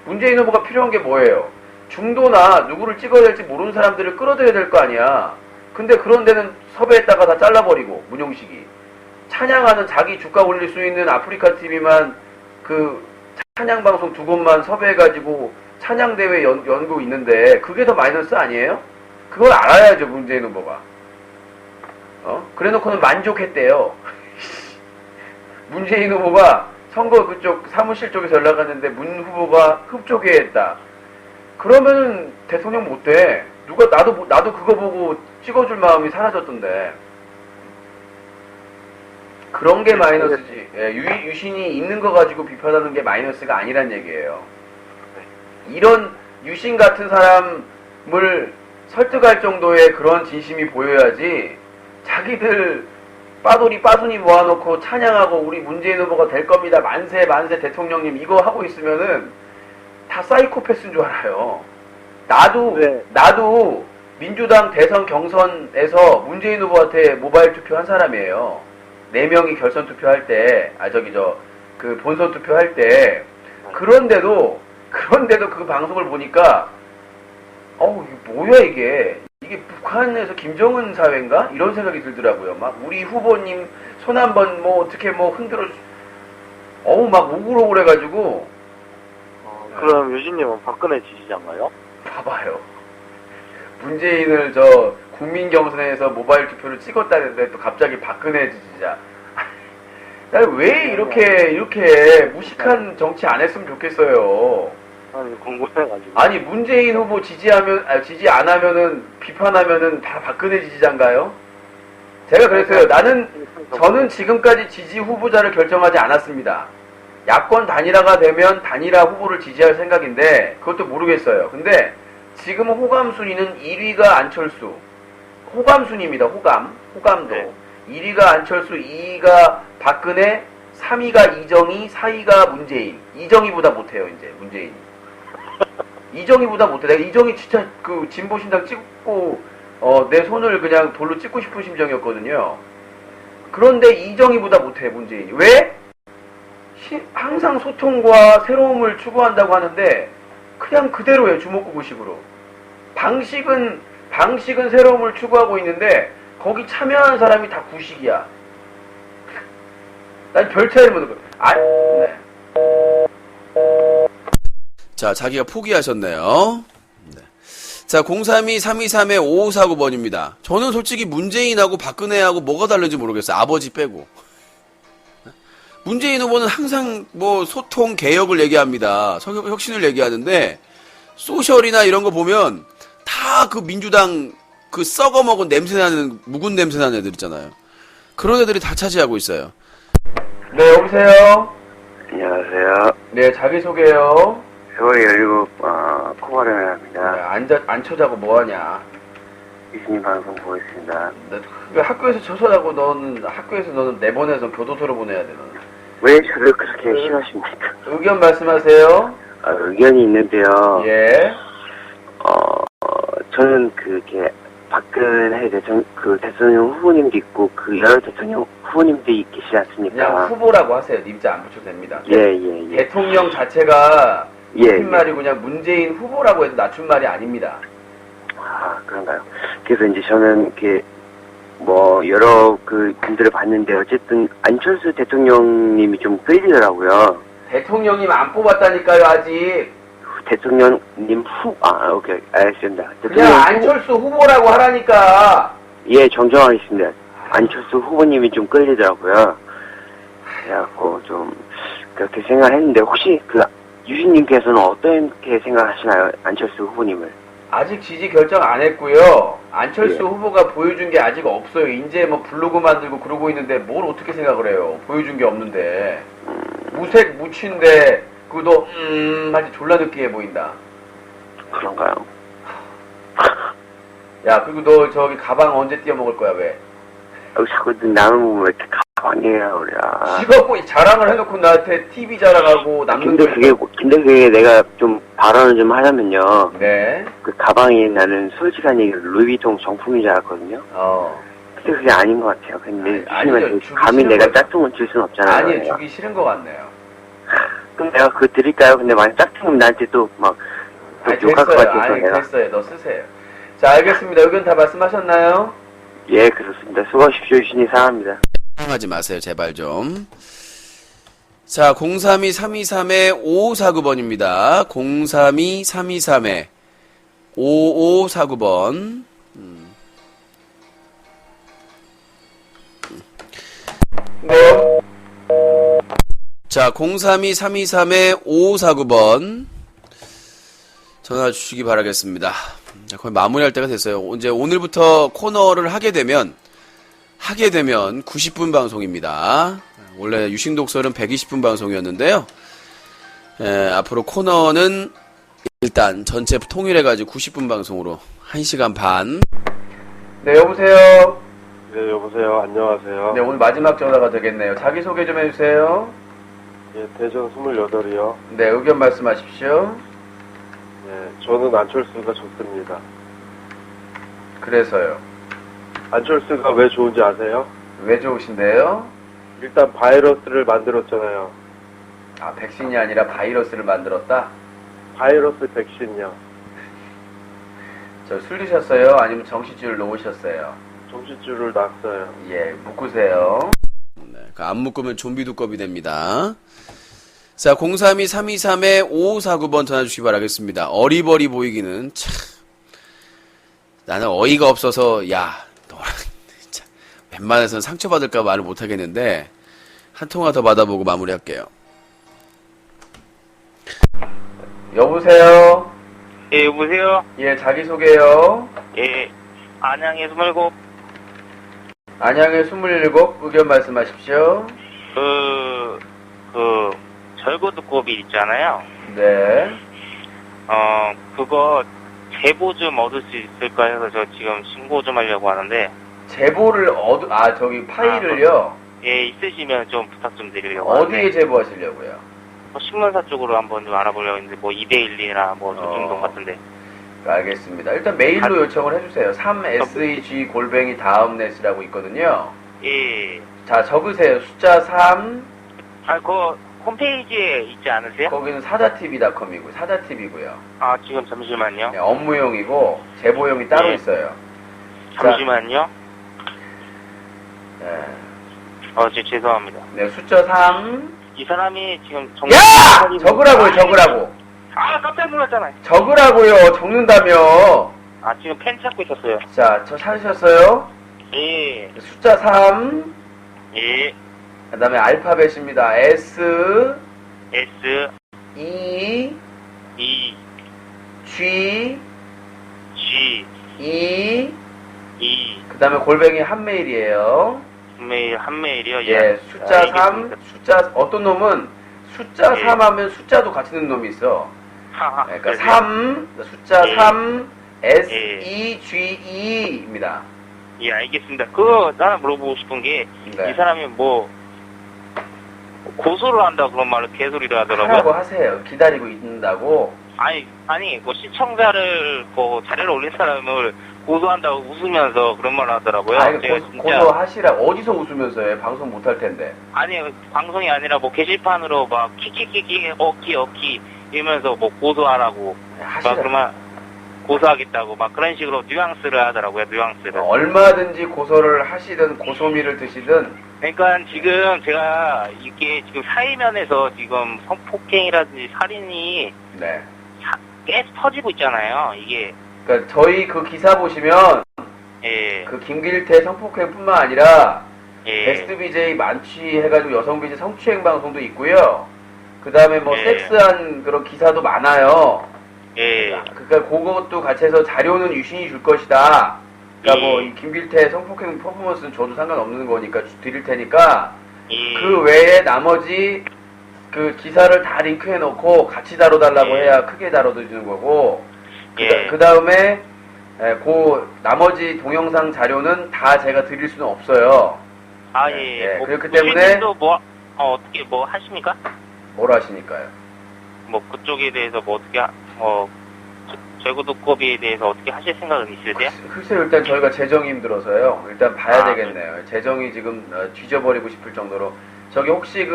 문재인 후보가 필요한 게 뭐예요? 중도나 누구를 찍어야 될지 모르는 사람들을 끌어들여야 될 거 아니야. 근데 그런 데는 섭외했다가 다 잘라버리고 문용식이 찬양하는 자기 주가 올릴 수 있는 아프리카 TV만 그 찬양 방송 2곳만 섭외해가지고 찬양대회 연고 있는데 그게 더 마이너스 아니에요? 그걸 알아야죠, 문재인 후보가. 그래 놓고는 만족했대요. 문재인 후보가 선거 그쪽 사무실 쪽에서 연락 왔는데 문 후보가 흡족해했다. 그러면은 대통령 못 돼. 나도 그거 보고 찍어줄 마음이 사라졌던데. 그런 게 마이너스지. 예, 유신이 있는 거 가지고 비판하는 게 마이너스가 아니란 얘기예요. 이런 유신 같은 사람을 설득할 정도의 그런 진심이 보여야지 자기들 빠순이 모아놓고 찬양하고 우리 문재인 후보가 될 겁니다. 만세 대통령님 이거 하고 있으면은 다 사이코패스인 줄 알아요. 나도 민주당 대선 경선에서 문재인 후보한테 모바일 투표한 사람이에요. 4명이 결선 투표할 때, 그 본선 투표할 때, 그런데도 그 방송을 보니까, 이게 뭐야 이게 북한에서 김정은 사회인가? 이런 생각이 들더라고요. 막, 우리 후보님 손 한번 어떻게 흔들어, 막 오글오글 해가지고. 그럼 유신님은 박근혜 지지자인가요? 봐봐요. 문재인을 국민 경선에서 모바일 투표를 찍었다는데 또 갑자기 박근혜 지지자. 왜 이렇게 무식한 정치 안 했으면 좋겠어요. 아니, 궁금해가지고. 아니, 문재인 후보 지지 안 하면은, 비판하면은 다 박근혜 지지자인가요? 제가 그랬어요. 저는 지금까지 지지 후보자를 결정하지 않았습니다. 야권 단일화가 되면 단일화 후보를 지지할 생각인데, 그것도 모르겠어요. 근데, 지금 호감 순위는 1위가 안철수. 호감 순위입니다. 호감도. 네. 1위가 안철수, 2위가 박근혜, 3위가 이정희, 4위가 문재인. 이정희보다 못해요, 이제, 문재인이. 이정희보다 못해. 내가 이정희 진짜 진보신당 찍고, 내 손을 그냥 돌로 찍고 싶은 심정이었거든요. 그런데 이정희보다 못해, 문재인이. 왜? 항상 소통과 새로움을 추구한다고 하는데, 그냥 그대로예요, 주먹구구식으로. 방식은 새로움을 추구하고 있는데, 거기 참여하는 사람이 다 구식이야. 난 별 차이를 못 느껴. 네. 자, 자기가 포기하셨네요. 네. 자, 032-323-5549번입니다. 저는 솔직히 문재인하고 박근혜하고 뭐가 다른지 모르겠어요. 아버지 빼고. 문재인 후보는 항상 소통, 개혁을 얘기합니다. 혁신을 얘기하는데, 소셜이나 이런 거 보면, 다 민주당, 썩어먹은 냄새나는, 묵은 냄새나는 애들 있잖아요. 그런 애들이 다 차지하고 있어요. 네, 여보세요? 안녕하세요. 네, 자기소개요. 세월이 17, 코바르입니다. 안 쳐자고 뭐하냐. 유신님 방송 보고 있습니다. 학교에서 쳐서자고 학교에서 너는 내보내서 교도소로 보내야 돼, 너는. 왜 저를 그렇게 싫어하십니까? 의견 말씀하세요. 의견이 있는데요. 예. 저는 박근혜 대통령 후보님도 있고, 여러 대통령 후보님들이 계시지 않습니까? 그냥 후보라고 하세요. 님자 안 붙여도 됩니다. 예. 대통령 자체가 예. 말이 그냥 문재인 후보라고 해도 낮춘 말이 아닙니다. 그런가요? 그래서 이제 저는 여러 분들을 봤는데, 어쨌든 안철수 대통령님이 좀 끌리더라고요. 대통령님 안 뽑았다니까요, 아직. 대통령님 오케이, 알겠습니다. 그냥 안철수 후보라고 하라니까. 예, 정정하겠습니다. 안철수 후보님이 좀 끌리더라고요. 그래갖고 좀 그렇게 생각을 했는데, 혹시 유신님께서는 어떻게 생각하시나요? 안철수 후보님을. 아직 지지 결정 안 했고요. 안철수 예. 후보가 보여준 게 아직 없어요. 이제 블로그 만들고 그러고 있는데 뭘 어떻게 생각을 해요? 보여준 게 없는데. 무색 무취인데 그도 할때 졸라 느끼해 보인다. 그런가요? 야, 그리고 너 저기 가방 언제 띄워 먹을 거야, 왜? 자꾸 남을 보면 왜 이렇게 가방이야, 그래야. 직업고 자랑을 해놓고 나한테 TV 자랑하고 남는 근데 그게 내가 좀 발언을 좀 하자면요. 네. 가방이 나는 솔직한 얘기로 루이비통 정품인 줄 알았거든요. 근데 그게 아닌 것 같아요. 근데 아니죠. 감히 내가 짝퉁을 줄 순 없잖아요. 아니, 주기 싫은 것 같네요. 그럼 내가 그거 드릴까요? 근데 만약 짝퉁이면 나한테 또 욕할 것 같아서 아니, 내가. 됐어요. 너 쓰세요. 자, 알겠습니다. 의견 다 말씀하셨나요? 예, 그렇습니다. 수고하십시오. 유신이 사랑합니다. 하지 마세요, 제발 좀. 자, 032-323-5549번입니다. 032-323-5549번. 자, 032-323-5549번. 전화 주시기 바라겠습니다. 자, 거의 마무리할 때가 됐어요. 이제 오늘부터 코너를 하게 되면 90분 방송입니다. 원래 유신독설은 120분 방송이었는데요. 앞으로 코너는 일단 전체 통일해가지고 90분 방송으로 1시간 반. 네, 여보세요? 네, 여보세요. 안녕하세요. 네, 오늘 마지막 전화가 되겠네요. 자기소개 좀 해주세요. 예, 대전 28이요. 네, 의견 말씀하십시오. 예, 저는 안철수가 좋습니다. 그래서요. 안철수가 왜 좋은지 아세요? 왜 좋으신데요? 일단 바이러스를 만들었잖아요. 아, 백신이 아니라 바이러스를 만들었다? 바이러스 백신이요. 저 술 드셨어요? 아니면 정신줄을 놓으셨어요? 정신줄을 놨어요. 예, 묶으세요. 네, 안 묶으면 좀비 두꺼비 됩니다. 자, 032-323-5549번 전화 주시기 바라겠습니다. 어리버리 보이기는 참. 나는 어이가 없어서, 야, 너랑 진짜 웬만해서는 상처받을까 말을 못하겠는데, 한 통화 더 받아보고 마무리할게요. 여보세요? 예, 여보세요? 예, 자기소개요. 예, 안양에 27, 안양의 27, 의견 말씀하십시오. 절구두꺼비 있잖아요. 네. 그거 제보 좀 얻을 수 있을까 해서 저 지금 신고 좀 하려고 하는데, 제보를 저기 파일을요? 예, 있으시면 좀 부탁 좀 드리려고 어디에 하는데, 제보하시려고요? 신문사 쪽으로 한번 좀 알아보려고 했는데, 뭐 2대1이나 뭐 조중동 같은데. 알겠습니다. 일단 메일로 요청을 해주세요. 3seg-다음넷이라고 있거든요. 예. 자, 적으세요. 숫자 3, 그 홈페이지에 있지 않으세요? 거기는 사자TV.com이고, 사자TV고요. 아, 지금 잠시만요. 네, 업무용이고, 제보용이 따로 네. 있어요. 잠시만요. 네. 죄송합니다. 네, 숫자 3. 이 사람이 지금 야! 적으라고요, 적으라고. 깜짝 놀랐잖아요. 적으라고요, 적는다며. 지금 펜 찾고 있었어요. 자, 저 찾으셨어요? 예. 숫자 3. 예. 그 다음에 알파벳입니다. S, S, E, E, G, G, E, E. 그 다음에 골뱅이 한 메일이에요. 한 메일이요? 예, 숫자 3, 알겠습니다. 어떤 놈은 숫자 예. 3 하면 숫자도 같이 넣는 놈이 있어. 그러니까 그러세요? 3, 숫자 예. 3, S, 예. E, G, E입니다. 예, 알겠습니다. 하나 물어보고 싶은 게, 네. 이 사람이 고소를 한다 그런 말을 개소리를 하라고 하더라고요. 하세요. 기다리고 있는다고. 아니, 시청자를, 자료를 올린 사람을 고소한다고 웃으면서 그런 말을 하더라고요. 아니, 제가 진짜, 고소하시라. 어디서 웃으면서 해? 방송 못할 텐데. 아니, 방송이 아니라 게시판으로 키키키키, 어키, 이러면서 고소하라고. 하시라. 그러면 고소하겠다고 그런 식으로 뉘앙스를 하더라고요. 뉘앙스를. 얼마든지 고소를 하시든 고소미를 드시든. 그러니까 지금 제가 이게 지금 사회면에서 지금 성폭행이라든지 살인이 네. 계속 터지고 있잖아요. 이게. 그러니까 저희 그 기사 보시면 예. 그 김길태 성폭행뿐만 아니라 예. 베스트 BJ 만취해가지고 여성 BJ 성추행 방송도 있고요. 그 다음에 예. 섹스한 그런 기사도 많아요. 예. 그러니까 그것도 같이 해서 자료는 유신이 줄 것이다. 그러니까 예. 이 김길태 성폭행 퍼포먼스는 저도 상관없는 거니까 드릴 테니까 예. 그 외에 나머지 그 기사를 다 링크해 놓고 같이 다뤄달라고 예. 해야 크게 다뤄주는 거고 예. 그 다음에 나머지 동영상 자료는 다 제가 드릴 수는 없어요. 예. 그렇기 때문에 도 어떻게 하십니까? 뭘 하시니까요? 그쪽에 대해서 어떻게 재고두꺼비에 대해서 어떻게 하실 생각은 있으세요? 글쎄요, 일단 저희가 재정이 힘들어서요. 일단 봐야 네. 되겠네요. 재정이 지금 뒤져버리고 싶을 정도로. 저기 혹시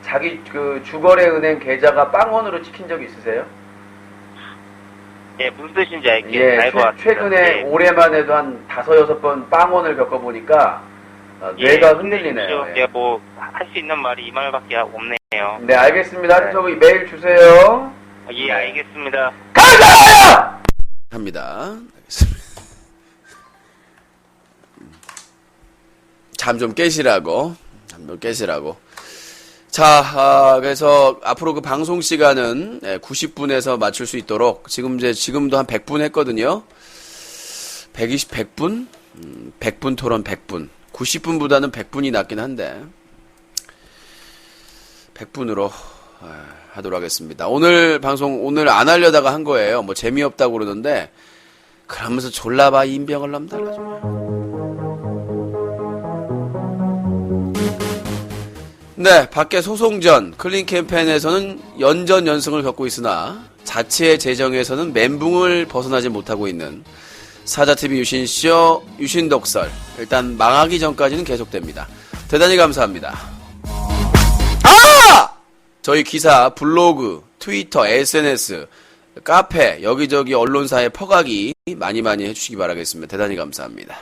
자기 주거래은행 계좌가 빵원으로 찍힌 적 있으세요? 예, 무슨 뜻인지 알것 예, 같습니다. 최근에 예. 올해만 해도 한 5-6번 빵원을 겪어보니까 뇌가 흔들리네요. 예, 할 수 있는 말이 이 말밖에 없네요. 네, 알겠습니다. 저기 메일 주세요. 예, 알겠습니다. 합니다. 알겠습니다. 잠 좀 깨시라고. 자, 그래서 앞으로 그 방송 시간은 90분에서 맞출 수 있도록 지금도 한 100분 했거든요. 100분? 100분 토론 100분. 90분보다는 100분이 낫긴 한데 100분으로 하도록 하겠습니다. 오늘 방송 오늘 안 하려다가 한 거예요. 뭐 재미없다고 그러는데 그러면서 졸라봐 인병을 넘달라줘. 네, 밖에 소송전, 클린 캠페인에서는 연전 연승을 겪고 있으나 자치의 재정에서는 멘붕을 벗어나지 못하고 있는 사자TV 유신쇼 유신독설. 일단 망하기 전까지는 계속됩니다. 대단히 감사합니다. 저희 기사, 블로그, 트위터, SNS, 카페, 여기저기 언론사의 퍼가기 많이 해주시기 바라겠습니다. 대단히 감사합니다.